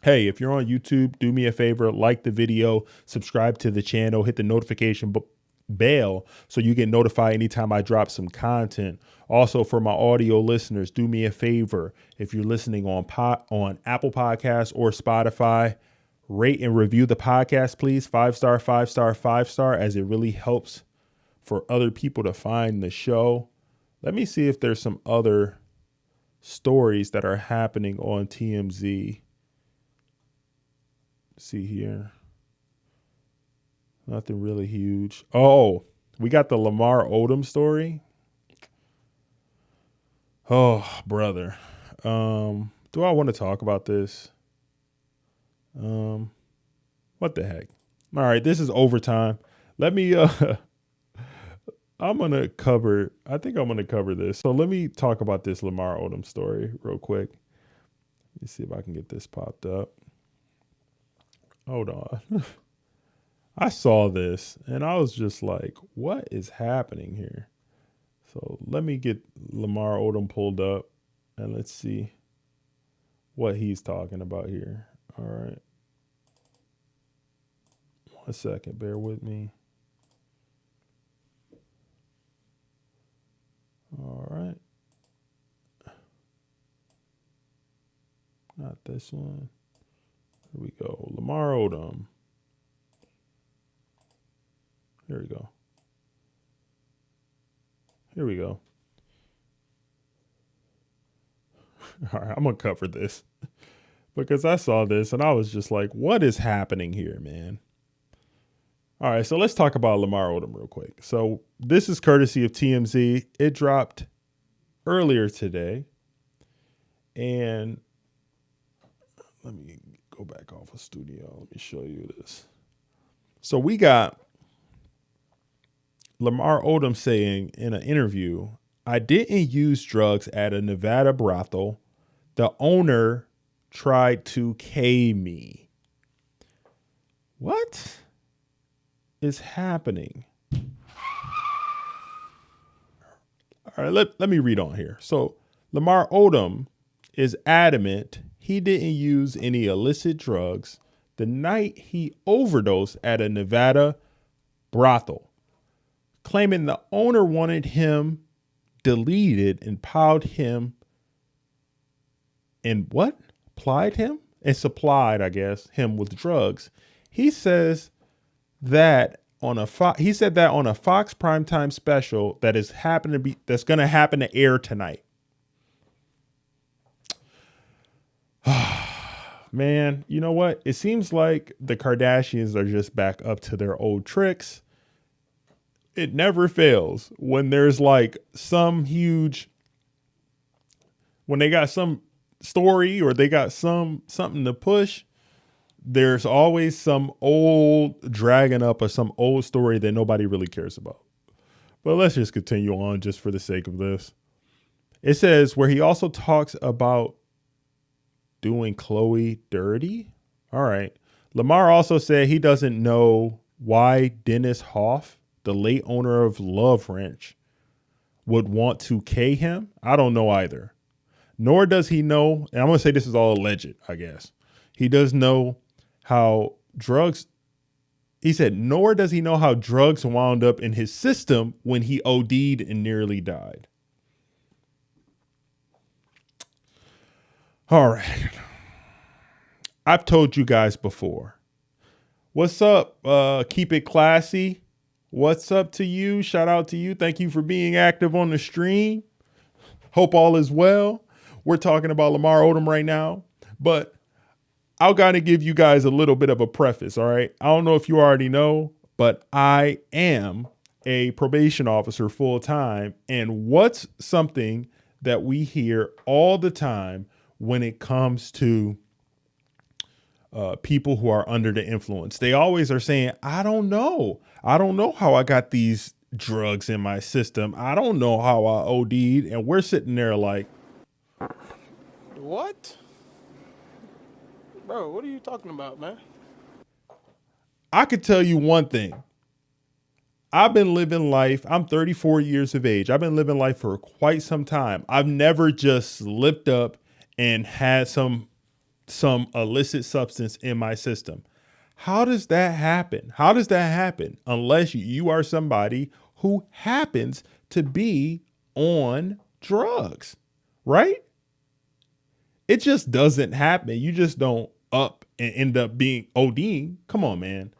Hey, if you're on YouTube, do me a favor, like the video, subscribe to the channel, hit the notification bell so you get notified anytime I drop some content. Also, for my audio listeners, do me a favor. If you're listening on Apple Podcasts or Spotify, rate and review the podcast, please. 5-star, 5-star, 5-star, as it really helps for other people to find the show. Let me see if there's some other stories that are happening on TMZ. See here. Nothing really huge. Oh, we got the Lamar Odom story. Oh, brother. Do I want to talk about this? What the heck? All right, this is overtime. Let me I think I'm going to cover this. So let me talk about this Lamar Odom story real quick. Let me see if I can get this popped up. Hold on. I saw this and I was just like, what is happening here? So let me get Lamar Odom pulled up and let's see what he's talking about here. All right. 1 second. Bear with me. All right. Not this one. Here we go. Lamar Odom. Here we go. Here we go. All right, I'm going to cover this because I saw this and I was just like, what is happening here, man? All right, so let's talk about Lamar Odom real quick. So this is courtesy of TMZ. It dropped earlier today. And let me go back off of studio. Let me show you this. So we got Lamar Odom saying in an interview, I didn't use drugs at a Nevada brothel. The owner tried to K me. What is happening? All right, let me read on here. So Lamar Odom is adamant he didn't use any illicit drugs the night he overdosed at a Nevada brothel, claiming the owner wanted him deleted and plied him and what? Plied him? And supplied, I guess, him with drugs. He says that on a Fox primetime special that's going to happen to air tonight. Man, you know what? It seems like the Kardashians are just back up to their old tricks. It never fails when there's like some huge, when they got some story or they got something to push, there's always some old dragging up or some old story that nobody really cares about. But let's just continue on just for the sake of this. It says where he also talks about doing Chloe dirty. All right. Lamar also said he doesn't know why Dennis Hoff, the late owner of Love Ranch, would want to K him. I don't know either. Nor does he know, and I'm going to say this is all alleged, I guess. He does know how drugs, he said, nor does he know how drugs wound up in his system when he OD'd and nearly died. All right. I've told you guys before. What's up? Keep it classy. What's up to you? Shout out to you. Thank you for being active on the stream. Hope all is well. We're talking about Lamar Odom right now, but I'll gotta give you guys a little bit of a preface. All right. I don't know if you already know, but I am a probation officer full time. And what's something that we hear all the time when it comes to people who are under the influence? They always are saying, I don't know. I don't know how I got these drugs in my system. I don't know how I OD'd. And we're sitting there like, What? Bro, what are you talking about, man? I could tell you one thing. I've been living life. I'm 34 years of age. I've been living life for quite some time. I've never just slipped up and had some illicit substance in my system. How does that happen? How does that happen? Unless you are somebody who happens to be on drugs, right? It just doesn't happen. You just don't up and end up being ODing. Come on, man.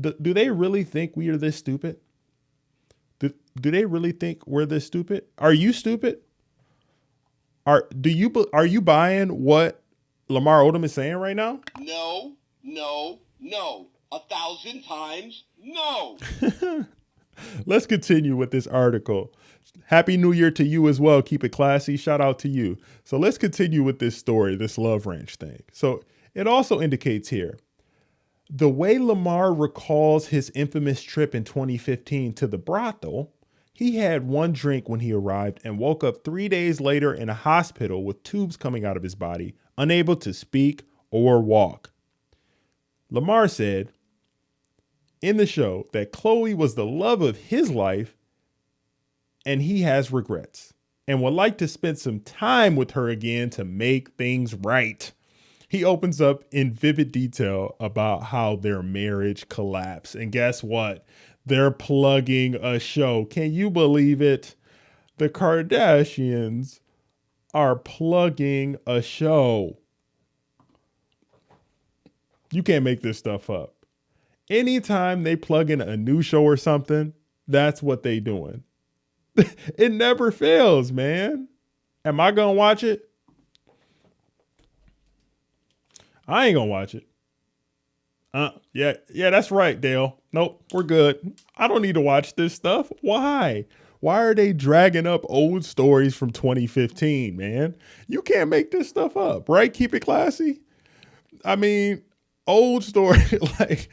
Do they really think we are this stupid? Do they really think we're this stupid? Are you stupid? Are you buying what Lamar Odom is saying right now? No, no, no. 1,000 times no. Let's continue with this article. Happy New Year to you as well. Keep it classy. Shout out to you. So let's continue with this story, this Love Ranch thing. So it also indicates here, the way Lamar recalls his infamous trip in 2015 to the brothel, he had one drink when he arrived and woke up 3 days later in a hospital with tubes coming out of his body, unable to speak or walk. Lamar said in the show that Chloe was the love of his life and he has regrets and would like to spend some time with her again to make things right. He opens up in vivid detail about how their marriage collapsed. And guess what? They're plugging a show. Can you believe it? The Kardashians are plugging a show. You can't make this stuff up. Anytime they plug in a new show or something, that's what they doing. It never fails, man. Am I going to watch it? I ain't going to watch it. Yeah, that's right, Dale. Nope, we're good. I don't need to watch this stuff. Why? Why are they dragging up old stories from 2015, man? You can't make this stuff up, right? Keep it classy. I mean, old story, like,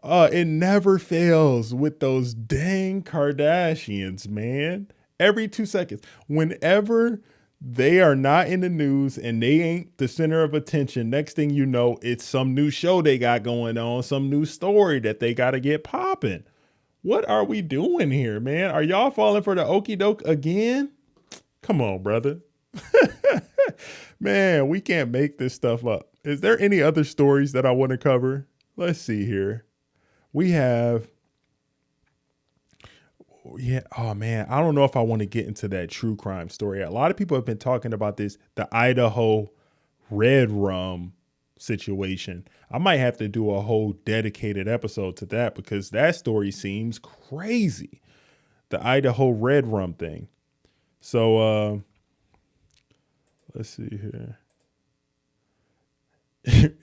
it never fails with those dang Kardashians, man. Every 2 seconds, whenever they are not in the news and they ain't the center of attention, next thing you know, it's some new show they got going on, some new story that they got to get popping. What are we doing here, man? Are y'all falling for the okie doke again? Come on, brother. Man, we can't make this stuff up. Is there any other stories that I want to cover? Let's see here. We have, oh man, I don't know if I want to get into that true crime story. A lot of people have been talking about this, the Idaho red rum situation. I might have to do a whole dedicated episode to that because that story seems crazy. The Idaho red rum thing. So, let's see here.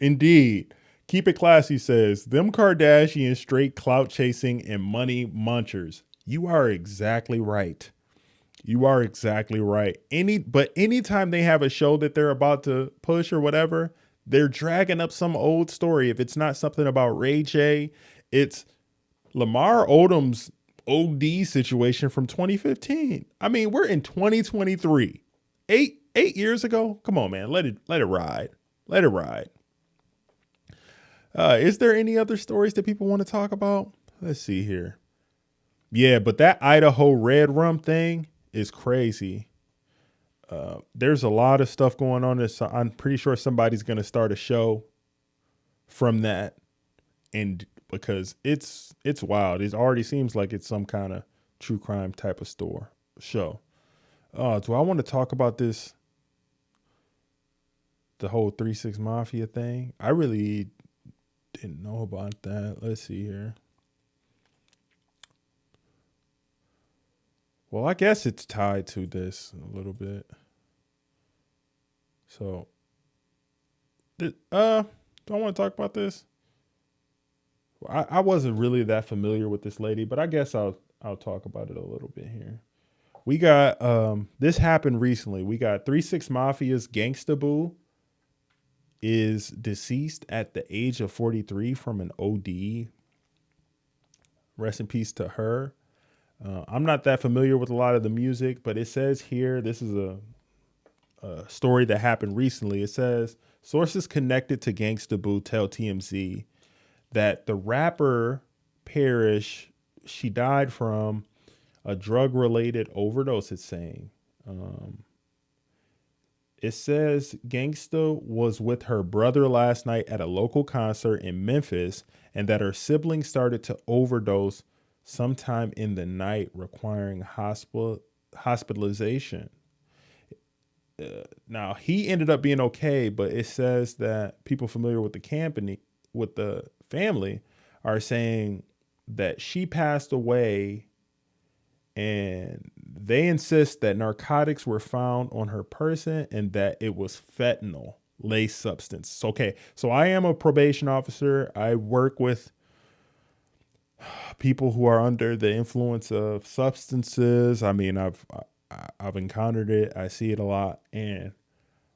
Indeed. Keep it classy says, them Kardashians straight clout chasing and money munchers. You are exactly right. You are exactly right. But anytime they have a show that they're about to push or whatever, they're dragging up some old story. If it's not something about Ray J, it's Lamar Odom's OD situation from 2015. I mean, we're in 2023. Eight years ago. Come on, man. Let it ride. Let it ride. Is there any other stories that people want to talk about? Let's see here. Yeah, but that Idaho red rum thing is crazy. There's a lot of stuff going on. I'm pretty sure somebody's going to start a show from that. And because it's wild. It already seems like it's some kind of true crime type of show. Do I want to talk about this? The whole 3-6 Mafia thing? I really didn't know about that. Let's see here. Well, I guess it's tied to this a little bit. So, do I want to talk about this? I wasn't really that familiar with this lady, but I guess I'll talk about it a little bit here. We got this happened recently. We got 3 6 Mafia's Gangsta Boo is deceased at the age of 43 from an OD. Rest in peace to her. I'm not that familiar with a lot of the music, but it says here, this is a story that happened recently. It says sources connected to Gangsta Boo tell TMZ that the rapper perished. She died from a drug-related overdose, it's saying. It says Gangsta was with her brother last night at a local concert in Memphis and that her siblings started to overdose sometime in the night, requiring hospitalization. Now, he ended up being okay, but it says that people familiar with the family are saying that she passed away, and they insist that narcotics were found on her person and that it was fentanyl laced substance. Okay, so I am a probation officer. I work with people who are under the influence of substances. I mean, I've encountered it. I see it a lot, and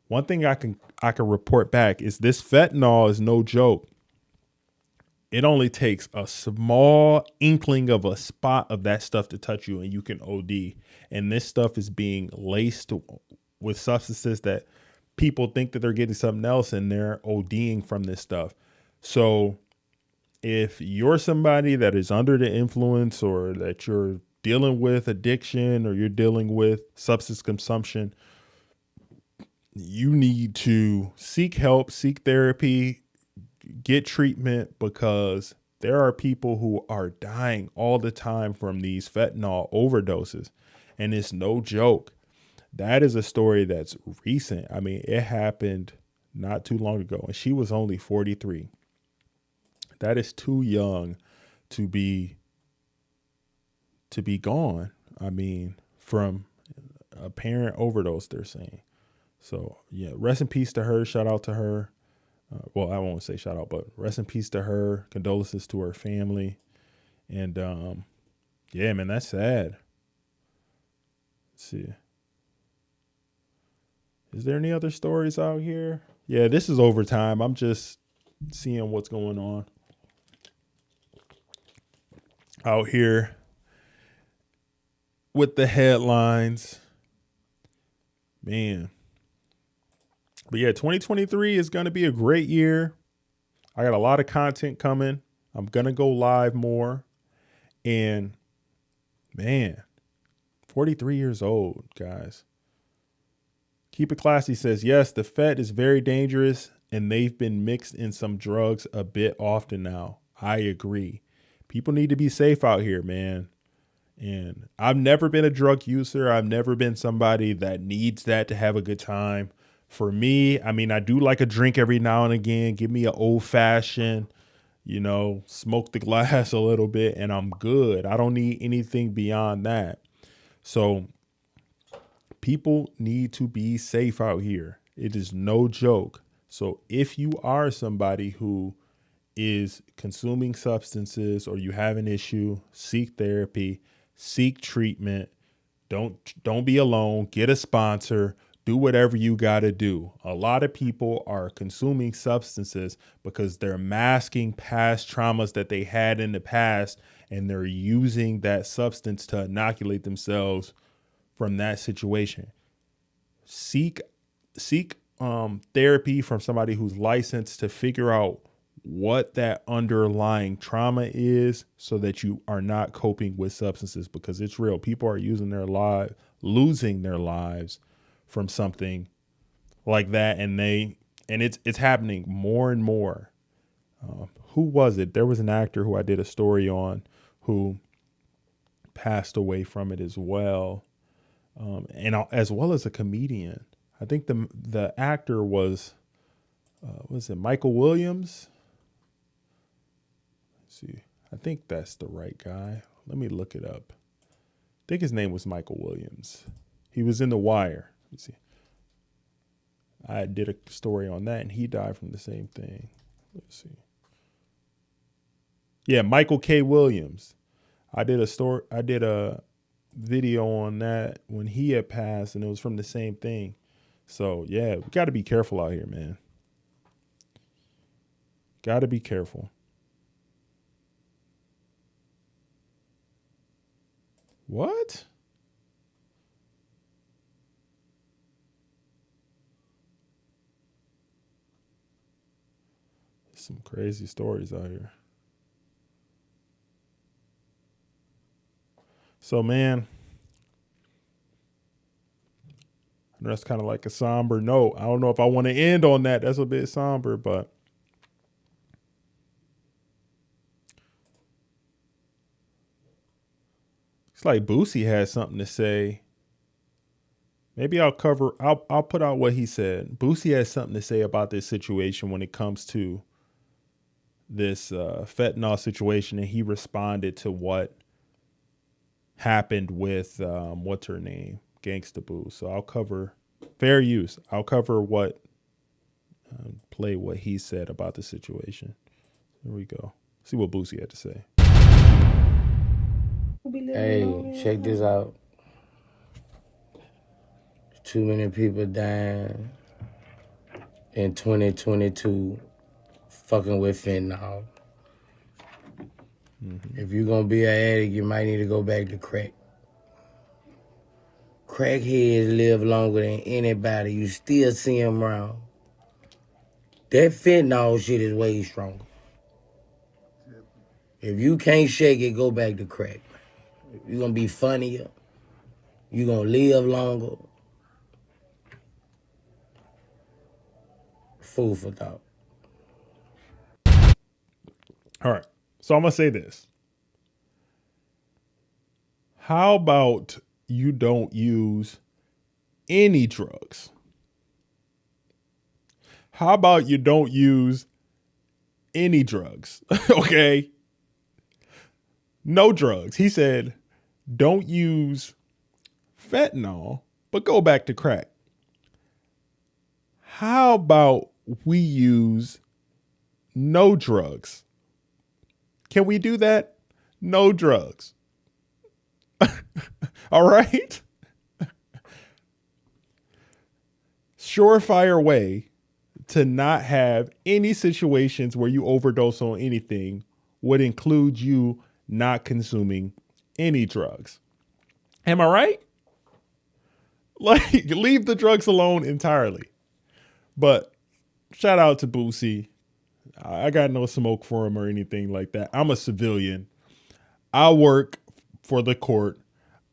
one thing I can report back is this fentanyl is no joke. It only takes a small inkling of a spot of that stuff to touch you and you can OD. And this stuff is being laced with substances that people think that they're getting something else and they're ODing from this stuff. So if you're somebody that is under the influence or that you're dealing with addiction or you're dealing with substance consumption, you need to seek help, seek therapy, get treatment, because there are people who are dying all the time from these fentanyl overdoses. And it's no joke. That is a story that's recent. I mean, it happened not too long ago, and she was only 43. That is too young to be gone. I mean, from a parent overdose, they're saying. So yeah, rest in peace to her. Shout out to her. Well, I won't say shout out, but rest in peace to her. Condolences to her family. And yeah, man, that's sad. Let's see. Is there any other stories out here? Yeah, this is overtime. I'm just seeing what's going on out here with the headlines. Man. But yeah, 2023 is going to be a great year. I got a lot of content coming. I'm going to go live more. And man, 43 years old, guys. Keep It Classy says, yes, the Fed is very dangerous and they've been mixed in some drugs a bit often now. I agree. People need to be safe out here, man. And I've never been a drug user. I've never been somebody that needs that to have a good time. For me, I mean, I do like a drink every now and again. Give me an old fashioned, smoke the glass a little bit and I'm good. I don't need anything beyond that. So people need to be safe out here. It is no joke. So if you are somebody who is consuming substances or you have an issue, seek therapy, seek treatment. Don't be alone. Get a sponsor. Do whatever you got to do. A lot of people are consuming substances because they're masking past traumas that they had in the past, and they're using that substance to inoculate themselves from that situation. Seek therapy from somebody who's licensed to figure out what that underlying trauma is so that you are not coping with substances, because it's real. People are losing their lives from something like that. And it's happening more and more. Who was it? There was an actor who I did a story on who passed away from it as well. And as well as a comedian. I think the actor was it Michael Williams? Let's see. I think that's the right guy. Let me look it up. I think his name was Michael Williams. He was in The Wire. Let's see. I did a story on that, and he died from the same thing. Let's see. Yeah, Michael K. Williams. I did a video on that when he had passed, and it was from the same thing. So yeah, we got to be careful out here, man. Got to be careful. What? Some crazy stories out here. So, man, I know that's kind of like a somber note. I don't know if I want to end on that. That's a bit somber, but it's like Boosie has something to say. Maybe I'll put out what he said. Boosie has something to say about this situation when it comes to this fentanyl situation, and he responded to what happened with what's her name, Gangsta Boo. So I'll cover fair use. I'll cover play what he said about the situation. Here we go. See what Boosie had to say. Hey, check this out. Too many people dying in 2022 fucking with fentanyl. If you're gonna be an addict, you might need to go back to crack. Crackheads live longer than anybody. You still see them around. That fentanyl shit is way stronger. If you can't shake it, go back to crack. You're gonna be funnier. You're gonna live longer. Food for thought. All right. So I'm going to say this. How about you don't use any drugs? How about you don't use any drugs? Okay. No drugs. He said, don't use fentanyl, but go back to crack. How about we use no drugs? Can we do that? No drugs. All right. Surefire way to not have any situations where you overdose on anything would include you not consuming any drugs. Am I right? Like, leave the drugs alone entirely. But shout out to Boosie. I got no smoke for him or anything like that. I'm a civilian. I work for the court.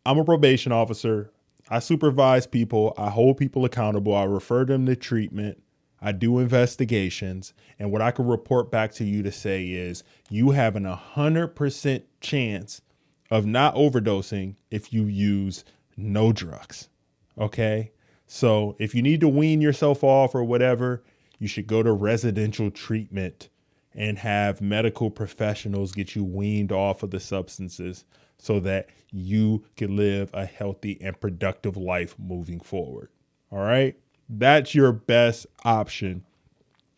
I'm a probation officer. I supervise people. I hold people accountable. I refer them to treatment. I do investigations. And what I can report back to you to say is you have an 100% chance of not overdosing if you use no drugs. Okay? So if you need to wean yourself off or whatever, you should go to residential treatment and have medical professionals get you weaned off of the substances so that you can live a healthy and productive life moving forward. All right. That's your best option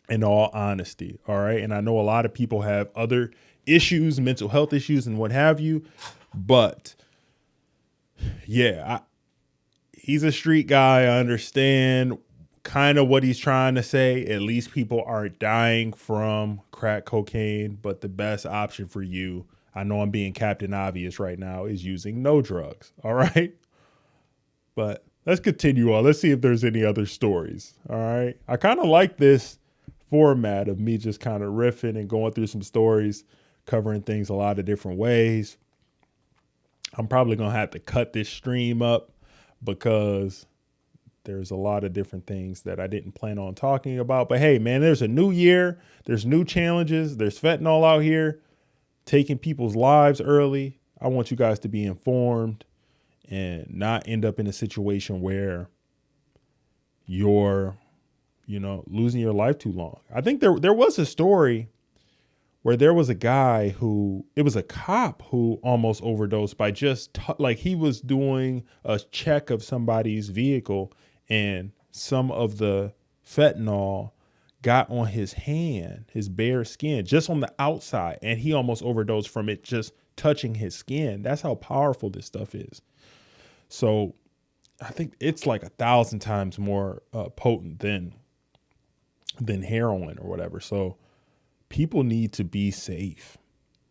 in all honesty. All right. And I know a lot of people have other issues, mental health issues and what have you. But yeah, he's a street guy. I understand kind of what he's trying to say. At least people aren't dying from crack cocaine, but the best option for you, I know I'm being Captain Obvious right now, is using no drugs. All right. But let's continue on. Let's see if there's any other stories. All right. I kind of like this format of me just kind of riffing and going through some stories, covering things a lot of different ways. I'm probably going to have to cut this stream up because there's a lot of different things that I didn't plan on talking about. But hey, man, there's a new year. There's new challenges. There's fentanyl out here taking people's lives early. I want you guys to be informed and not end up in a situation where you're, losing your life too long. I think there was a story where there was a guy it was a cop who almost overdosed by just he was doing a check of somebody's vehicle and some of the fentanyl got on his hand, his bare skin, just on the outside, and he almost overdosed from it just touching his skin. That's how powerful this stuff is. So I think it's like 1,000 times more potent than heroin or whatever. So people need to be safe.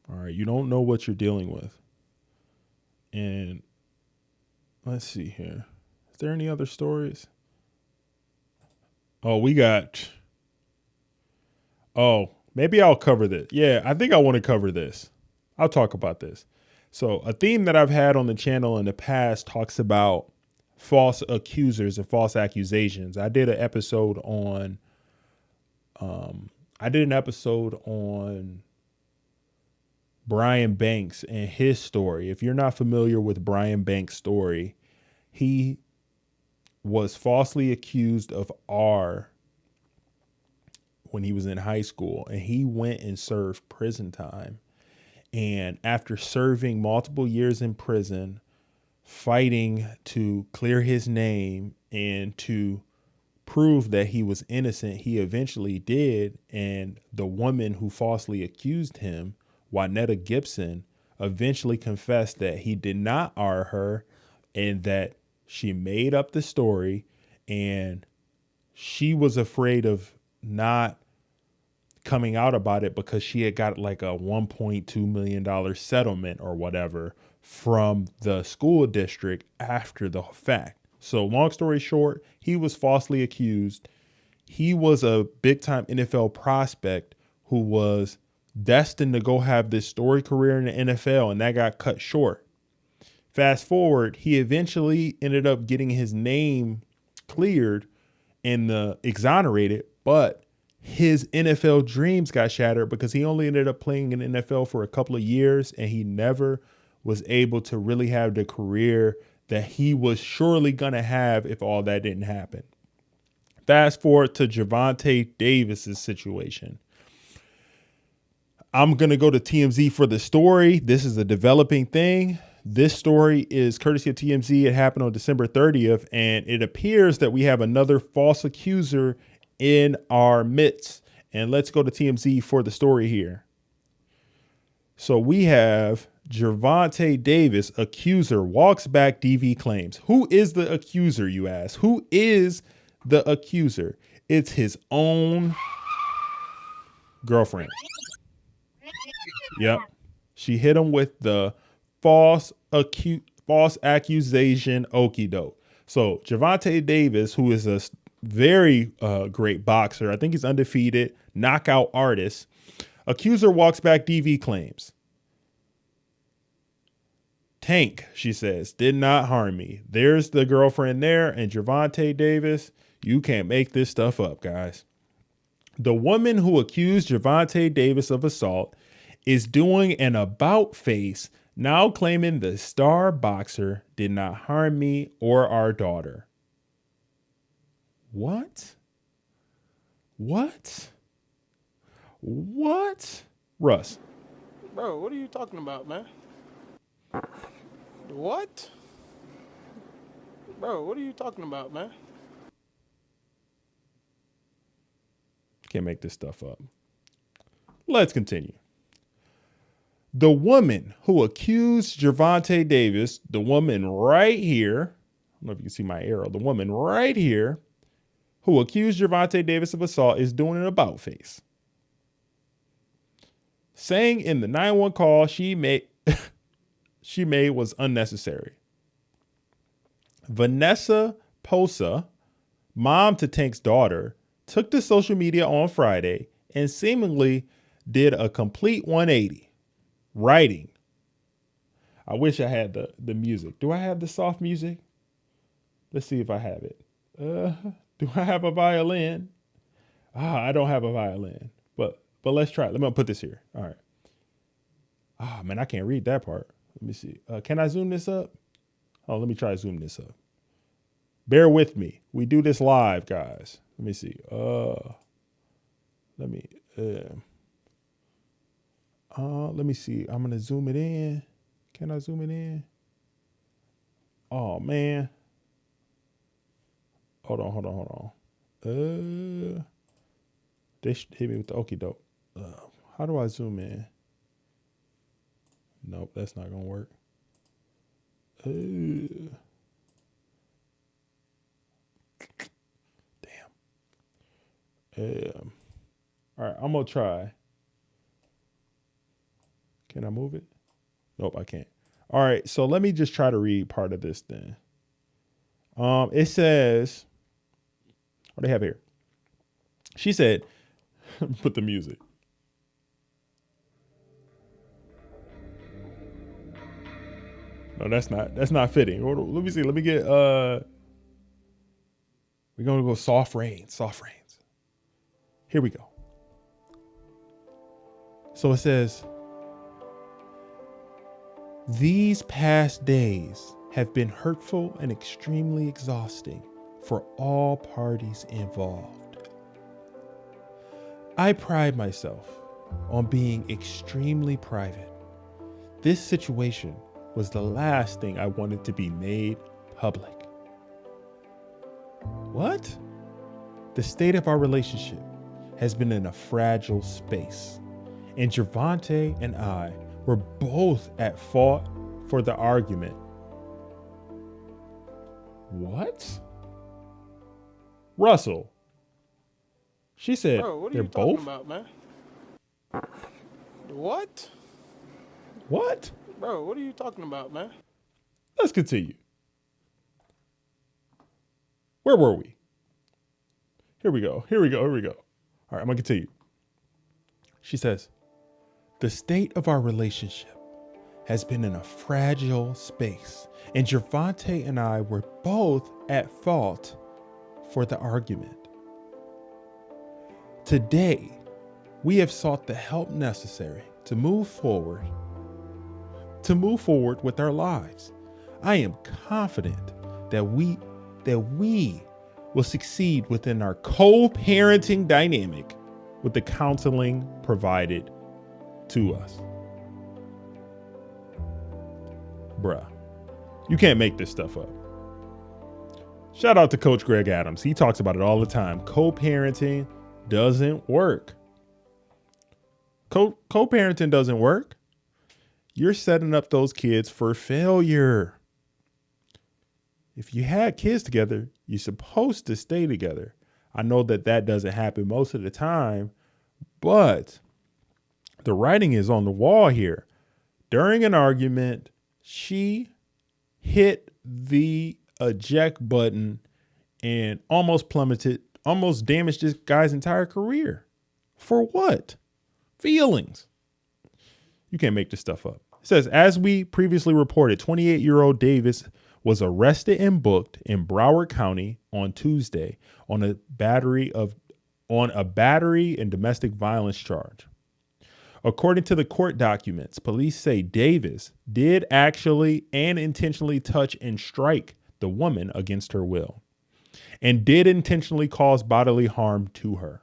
All right. You don't know what you're dealing with. And let's see here. Is there any other stories? Oh, maybe I'll cover this. Yeah, I think I want to cover this. I'll talk about this. So a theme that I've had on the channel in the past talks about false accusers and false accusations. I did an episode on Brian Banks and his story. If you're not familiar with Brian Banks' story, he was falsely accused of R when he was in high school, and he went and served prison time. And after serving multiple years in prison, fighting to clear his name and to prove that he was innocent, he eventually did. And the woman who falsely accused him, Juanetta Gibson, eventually confessed that he did not R her and that she made up the story, and she was afraid of not coming out about it because she had got like a $1.2 million settlement or whatever from the school district after the fact. So long story short, he was falsely accused. He was a big time NFL prospect who was destined to go have this story career in the NFL, and that got cut short. Fast forward, he eventually ended up getting his name cleared and exonerated, but his NFL dreams got shattered because he only ended up playing in the NFL for a couple of years, and he never was able to really have the career that he was surely going to have if all that didn't happen. Fast forward to Gervonta Davis's situation. I'm going to go to TMZ for the story. This is a developing thing. This story is courtesy of TMZ. It happened on December 30th, and it appears that we have another false accuser in our midst. And let's go to TMZ for the story here. So we have Gervonta Davis, accuser, walks back DV claims. Who is the accuser, you ask? Who is the accuser? It's his own girlfriend. Yep. She hit him with the false accusation okie doke. So Gervonta Davis, who is a very great boxer, I think he's undefeated, knockout artist. Accuser walks back DV claims. Tank, she says, did not harm me. There's the girlfriend there, and Gervonta Davis, you can't make this stuff up, guys. The woman who accused Gervonta Davis of assault is doing an about face, now claiming the star boxer did not harm me or our daughter. What? Russ. Bro, what are you talking about, man? What? Bro, what are you talking about, man? Can't make this stuff up. Let's continue. The woman who accused Gervonta Davis, the woman right here, I don't know if you can see my arrow, the woman right here who accused Gervonta Davis of assault is doing an about face. Saying in the 911 call she made was unnecessary. Vanessa Posa, mom to Tank's daughter, took to social media on Friday and seemingly did a complete 180. Writing. I wish I had the music. Do I have the soft music? Let's see if I have it. Do I have a violin? I don't have a violin. But let's try it. Let me put this here. All right. Man, I can't read that part. Let me see. Can I zoom this up? Oh, let me try to zoom this up. Bear with me. We do this live, guys. Let me see. Let me see. I'm going to zoom it in. Can I zoom it in? Oh, man. Hold on. They hit me with the okie doke. How do I zoom in? Nope, that's not gonna work. Damn. All right, I'm gonna try. Can I move it? Nope, I can't. All right, so let me just try to read part of this then. It says, what do they have here? She said, put the music. No, that's not fitting. Let me see. Let me get we're gonna go soft rains. Here we go. So it says, these past days have been hurtful and extremely exhausting for all parties involved. I pride myself on being extremely private. This situation was the last thing I wanted to be made public. What? The state of our relationship has been in a fragile space, and Gervonta and I were both at fault for the argument. What? Russell. She said, Bro, what are they're you talking both? about, man? What? What? Bro, what are you talking about, man? Let's continue. Where were we? Here we go. All right, I'm going to continue. She says, the state of our relationship has been in a fragile space, and Gervonta and I were both at fault for the argument. Today, we have sought the help necessary to move forward with our lives. I am confident that we will succeed within our co-parenting dynamic with the counseling provided to us. Bruh, you can't make this stuff up. Shout out to Coach Greg Adams. He talks about it all the time. Co-parenting doesn't work. Co-parenting doesn't work. You're setting up those kids for failure. If you had kids together, you're supposed to stay together. I know that doesn't happen most of the time, but the writing is on the wall here. During an argument, she hit the eject button and almost damaged this guy's entire career. For what? Feelings. You can't make this stuff up. It says, as we previously reported, 28-year-old Davis was arrested and booked in Broward County on Tuesday on a battery and domestic violence charge. According to the court documents, police say Davis did actually and intentionally touch and strike the woman against her will, and did intentionally cause bodily harm to her.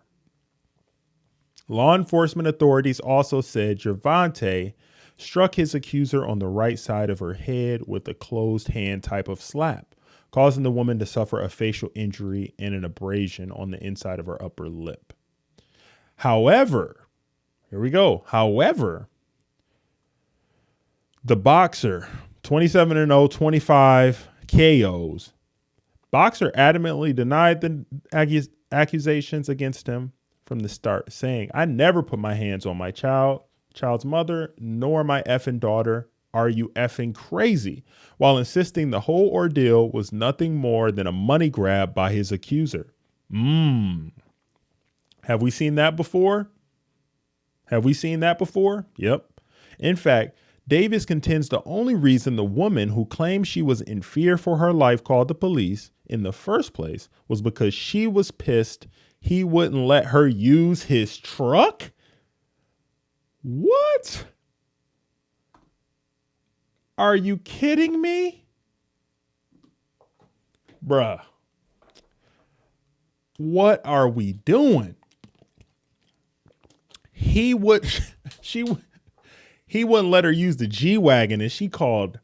Law enforcement authorities also said Gervonta struck his accuser on the right side of her head with a closed hand type of slap, causing the woman to suffer a facial injury and an abrasion on the inside of her upper lip. However, here we go. However, the boxer, 27-0, 25 KOs. Boxer adamantly denied the accusations against him from the start, saying, I never put my hands on my child's mother, nor my effing daughter. Are you effing crazy? While insisting the whole ordeal was nothing more than a money grab by his accuser. Have we seen that before? Yep. In fact, Davis contends the only reason the woman who claimed she was in fear for her life called the police in the first place was because she was pissed he wouldn't let her use his truck. What? Are you kidding me? Bruh. What are we doing? He wouldn't let her use the G-Wagon, and she called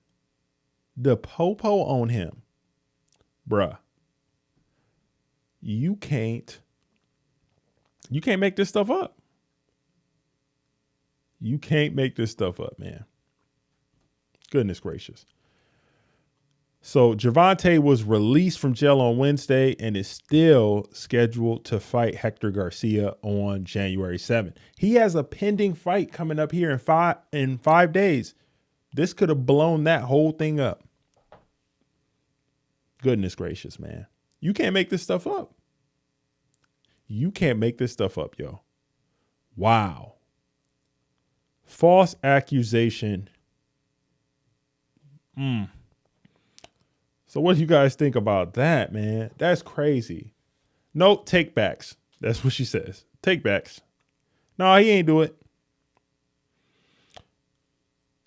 the popo on him. Bruh. You can't You can't make this stuff up. You can't make this stuff up, man. Goodness gracious. So Gervonta was released from jail on Wednesday and is still scheduled to fight Hector Garcia on January 7th. He has a pending fight coming up here in 5 days. This could have blown that whole thing up. Goodness gracious, man. You can't make this stuff up. You can't make this stuff up, yo. Wow. False accusation. So what do you guys think about that, man? That's crazy. No, take backs. That's what she says. Take backs. No, he ain't do it.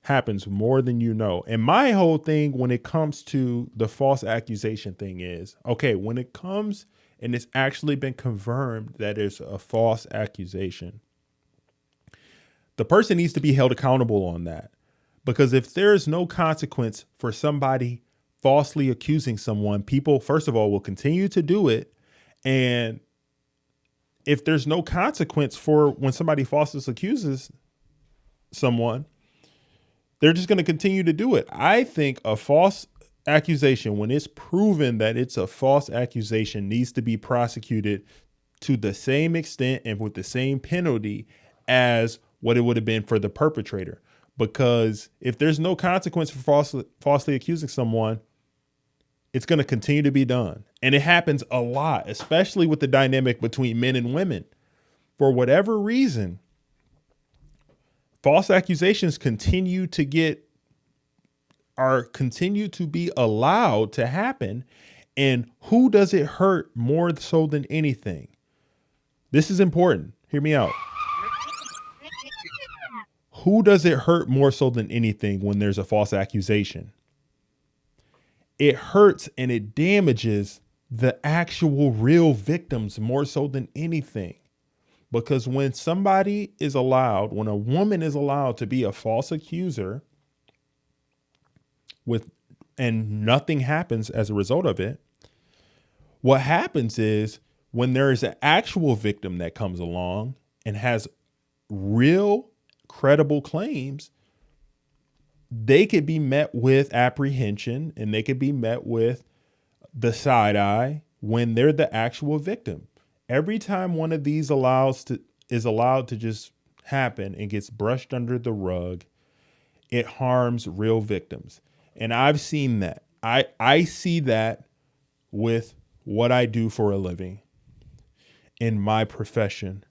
Happens more than you know. And my whole thing when it comes to the false accusation thing is, okay, when it comes and it's actually been confirmed that it's a false accusation, the person needs to be held accountable on that. Because if there's no consequence for somebody falsely accusing someone, people, first of all, will continue to do it. And if there's no consequence for when somebody falsely accuses someone, they're just going to continue to do it. I think a false accusation, when it's proven that it's a false accusation, needs to be prosecuted to the same extent and with the same penalty as what it would have been for the perpetrator. Because if there's no consequence for falsely accusing someone, it's going to continue to be done. And it happens a lot, especially with the dynamic between men and women. For whatever reason, false accusations continue to be allowed to happen. And who does it hurt more so than anything? This is important. Hear me out. Who does it hurt more so than anything when there's a false accusation? It hurts and it damages the actual real victims more so than anything. Because when somebody is allowed, when a woman is allowed to be a false accuser and nothing happens as a result of it, what happens is when there is an actual victim that comes along and has real credible claims, they could be met with apprehension and they could be met with the side eye when they're the actual victim. Every time one of these is allowed to just happen and gets brushed under the rug, it harms real victims. And I've seen that. I see that with what I do for a living in my profession,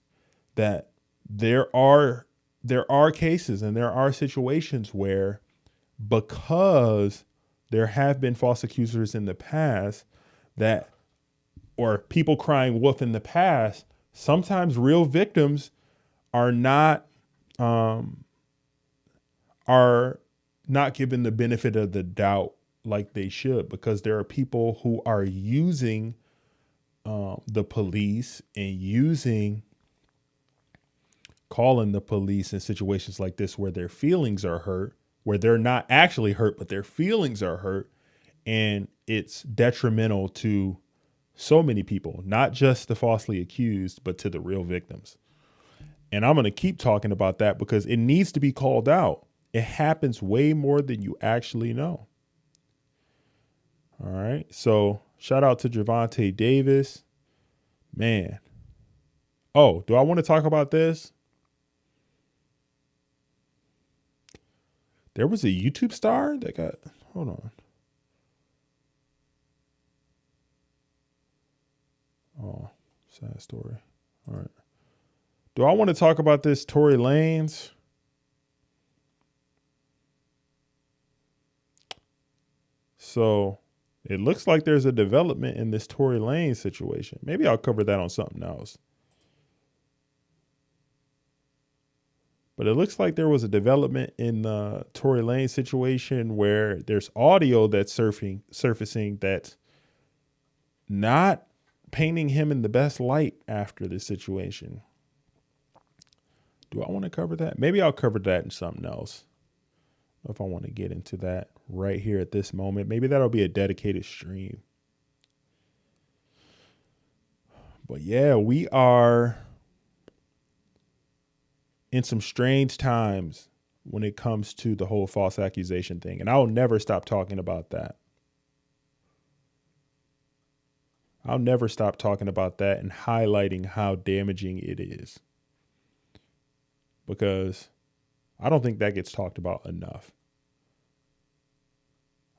that there are cases and there are situations where, because there have been false accusers in the past or people crying wolf in the past, sometimes real victims are not given the benefit of the doubt like they should, because there are people who are using the police and calling the police in situations like this where their feelings are hurt, where they're not actually hurt, but their feelings are hurt. And it's detrimental to so many people, not just the falsely accused, but to the real victims. And I'm going to keep talking about that because it needs to be called out. It happens way more than you actually know. All right. So shout out to Gervonta Davis, man. Oh, do I want to talk about this? There was a YouTube star that got, hold on. Oh, sad story. All right. Do I want to talk about this Tory Lanez? So it looks like there's a development in this Tory Lanez situation. Maybe I'll cover that on something else. But it looks like there was a development in the Tory Lanez situation where there's audio that's surfacing that's not painting him in the best light after this situation. Do I want to cover that? Maybe I'll cover that in something else. If I want to get into that right here at this moment, maybe that'll be a dedicated stream. But yeah, we are in some strange times when it comes to the whole false accusation thing. And I'll never stop talking about that. I'll never stop talking about that and highlighting how damaging it is. Because I don't think that gets talked about enough.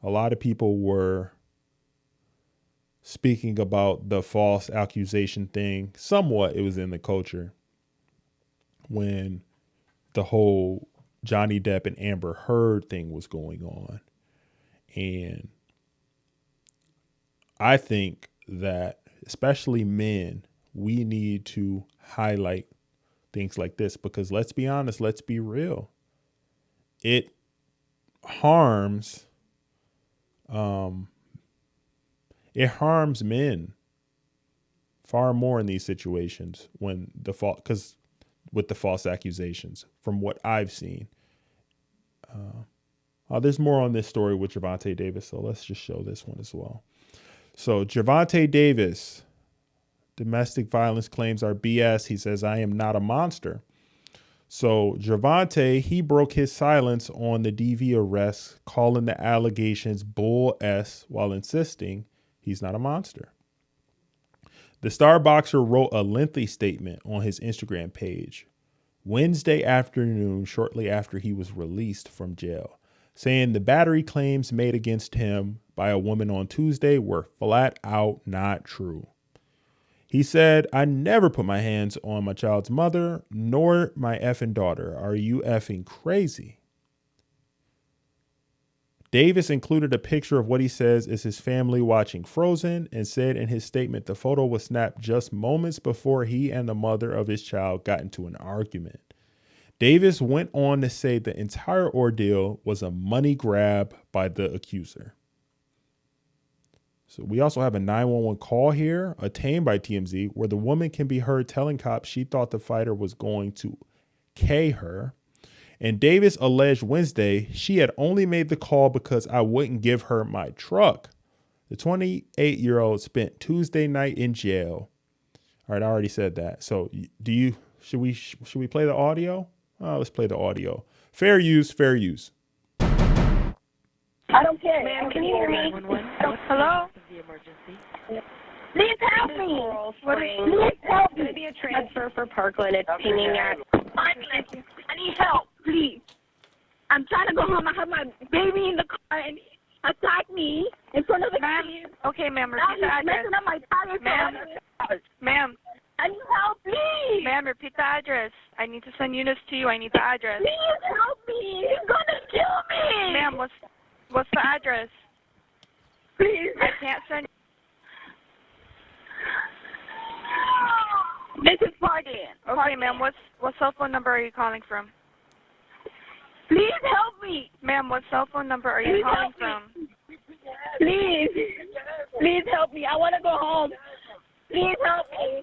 A lot of people were speaking about the false accusation thing. Somewhat it was in the culture when the whole Johnny Depp and Amber Heard thing was going on. And I think that especially men, we need to highlight things like this because let's be honest, let's be real. It harms men far more in these situations when with the false accusations from what I've seen. There's more on this story with Gervonta Davis, so let's just show this one as well. So Gervonta Davis, domestic violence claims are BS. He says, I am not a monster. So Gervonta, he broke his silence on the DV arrest, calling the allegations bull S while insisting he's not a monster. The star boxer wrote a lengthy statement on his Instagram page Wednesday afternoon, shortly after he was released from jail, saying the battery claims made against him by a woman on Tuesday were flat out not true. He said, I never put my hands on my child's mother, nor my effing daughter. Are you effing crazy? Davis included a picture of what he says is his family watching Frozen and said in his statement the photo was snapped just moments before he and the mother of his child got into an argument. Davis went on to say the entire ordeal was a money grab by the accuser. So we also have a 911 call here, obtained by TMZ, where the woman can be heard telling cops she thought the fighter was going to K her. And Davis alleged Wednesday she had only made the call because I wouldn't give her my truck. The 28-year-old spent Tuesday night in jail. All right, I already said that. So should we play the audio? Let's play the audio. Fair use, fair use. I don't care. Ma'am, can you hear me? Hello? Please help me. Please help me. It's going to be a transfer for Parkland. It's pinging at. I need help, please. I'm trying to go home. I have my baby in the car and he attacked me in front of the kids. Okay, ma'am, repeat the address. Messing up my tires. Ma'am. I need help, please. Ma'am, repeat the address. I need to send units to you. I need the address. Please help me. He's going to kill me. Ma'am, what's the address? Please. I can't send. This is Parkland. Okay, ma'am, what cell phone number are you calling from? Please help me. Ma'am, what cell phone number are you calling from? Please. Please help me. I want to go home. Please help me.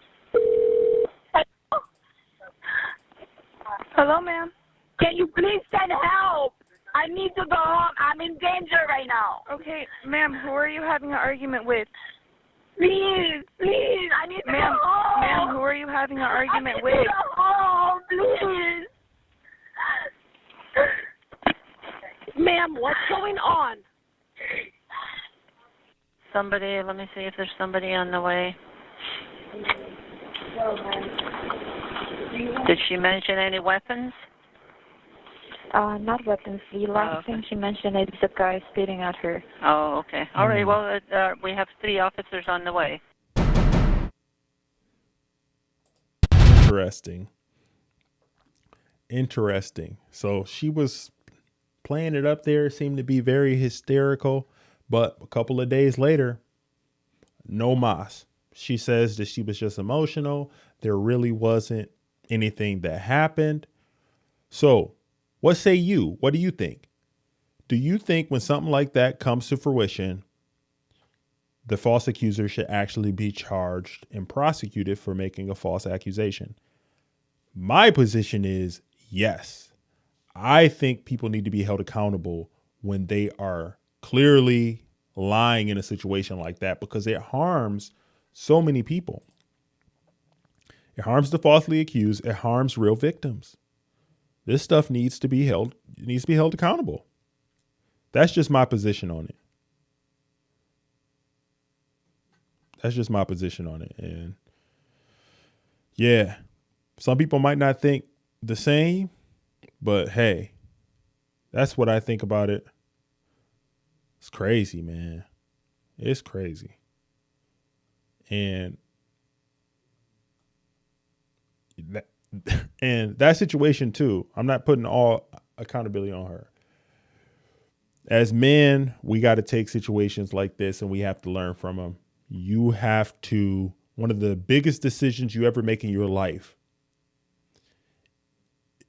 Hello, ma'am. Can you please send help? I need to go home. I'm in danger right now. Okay, ma'am, who are you having an argument with? Please, I need to go home. Ma'am, who are you having an argument with? I need with? to go home, please. Ma'am, what's going on? Somebody, let me see if there's somebody on the way. Did she mention any weapons? Not weapons. The last thing she mentioned is the guy spitting at her. Oh, okay. All right, well, we have 3 officers on the way. Interesting. So she was playing it up there, seemed to be very hysterical, but a couple of days later, no mas. She says that she was just emotional. There really wasn't anything that happened. So what say you? What do you think? Do you think when something like that comes to fruition, the false accuser should actually be charged and prosecuted for making a false accusation? My position is yes. I think people need to be held accountable when they are clearly lying in a situation like that because it harms so many people. It harms the falsely accused. It harms real victims. This stuff needs to be held accountable. That's just my position on it. And yeah, some people might not think the same, but hey, that's what I think about it. It's crazy, man. It's crazy. And that situation too, I'm not putting all accountability on her. As men, we got to take situations like this and we have to learn from them. One of the biggest decisions you ever make in your life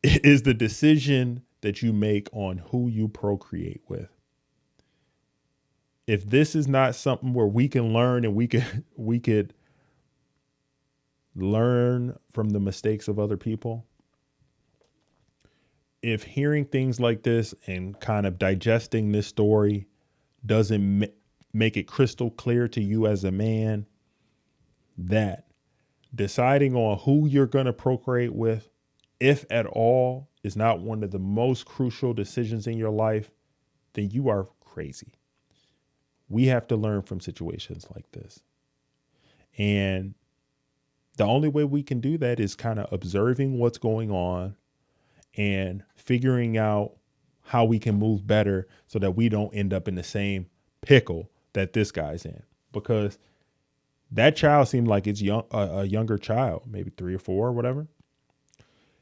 is the decision that you make on who you procreate with. If this is not something where we can learn and we could learn from the mistakes of other people, if hearing things like this and kind of digesting this story doesn't make it crystal clear to you as a man that deciding on who you're going to procreate with, if at all, is not one of the most crucial decisions in your life, then you are crazy. We have to learn from situations like this. And the only way we can do that is kind of observing what's going on and figuring out how we can move better so that we don't end up in the same pickle that this guy's in. Because that child seemed like it's a younger child, maybe 3 or 4 or whatever.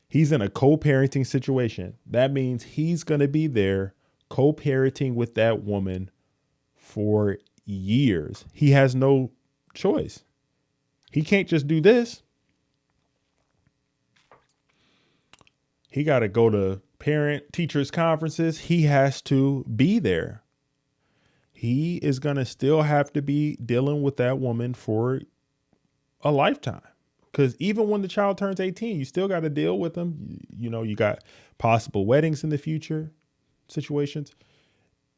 He's in a co-parenting situation. That means he's going to be there co-parenting with that woman for years. He has no choice. He can't just do this. He got to go to parent teachers conferences. He has to be there. He is going to still have to be dealing with that woman for a lifetime. Because even when the child turns 18, you still got to deal with them. You got possible weddings in the future situations.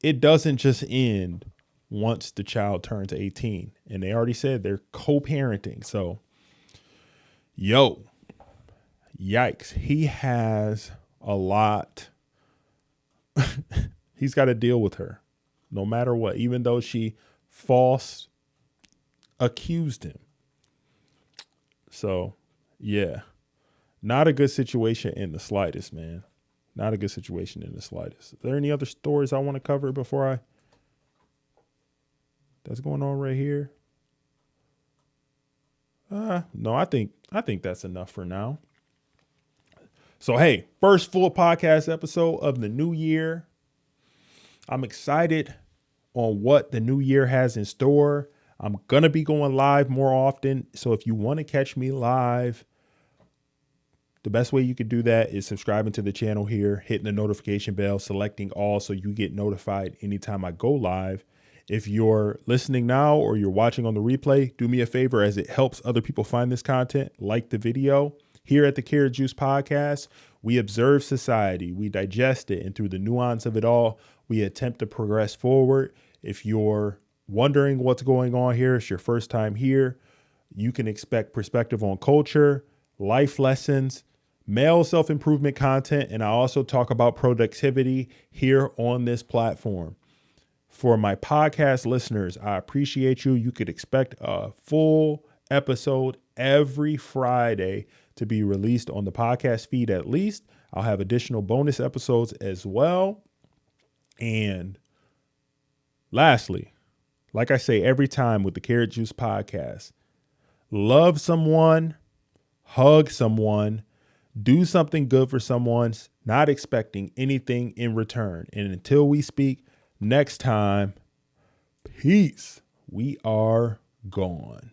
It doesn't just end once the child turns 18. And they already said they're co-parenting. So, yikes. He has a lot. He's got to deal with her no matter what, even though she false accused him. So, yeah, not a good situation in the slightest, man. Not a good situation in the slightest. Are there any other stories I want to cover before that's going on right here? No, I think that's enough for now. So, hey, first full podcast episode of the new year. I'm excited on what the new year has in store. I'm going to be going live more often. So if you want to catch me live, the best way you could do that is subscribing to the channel here, hitting the notification bell, selecting all so you get notified anytime I go live. If you're listening now or you're watching on the replay, do me a favor as it helps other people find this content. Like the video. Here at the Karat Juice Podcast, we observe society, we digest it, and through the nuance of it all, we attempt to progress forward. If you're wondering what's going on here, it's your first time here, you can expect perspective on culture, life lessons, male self-improvement content, and I also talk about productivity here on this platform. For my podcast listeners, I appreciate you. You could expect a full episode every Friday to be released on the podcast feed at least. I'll have additional bonus episodes as well. And lastly, like I say every time with the Karat Juice Podcast, love someone, hug someone, do something good for someone, not expecting anything in return. And until we speak next time, peace. We are gone.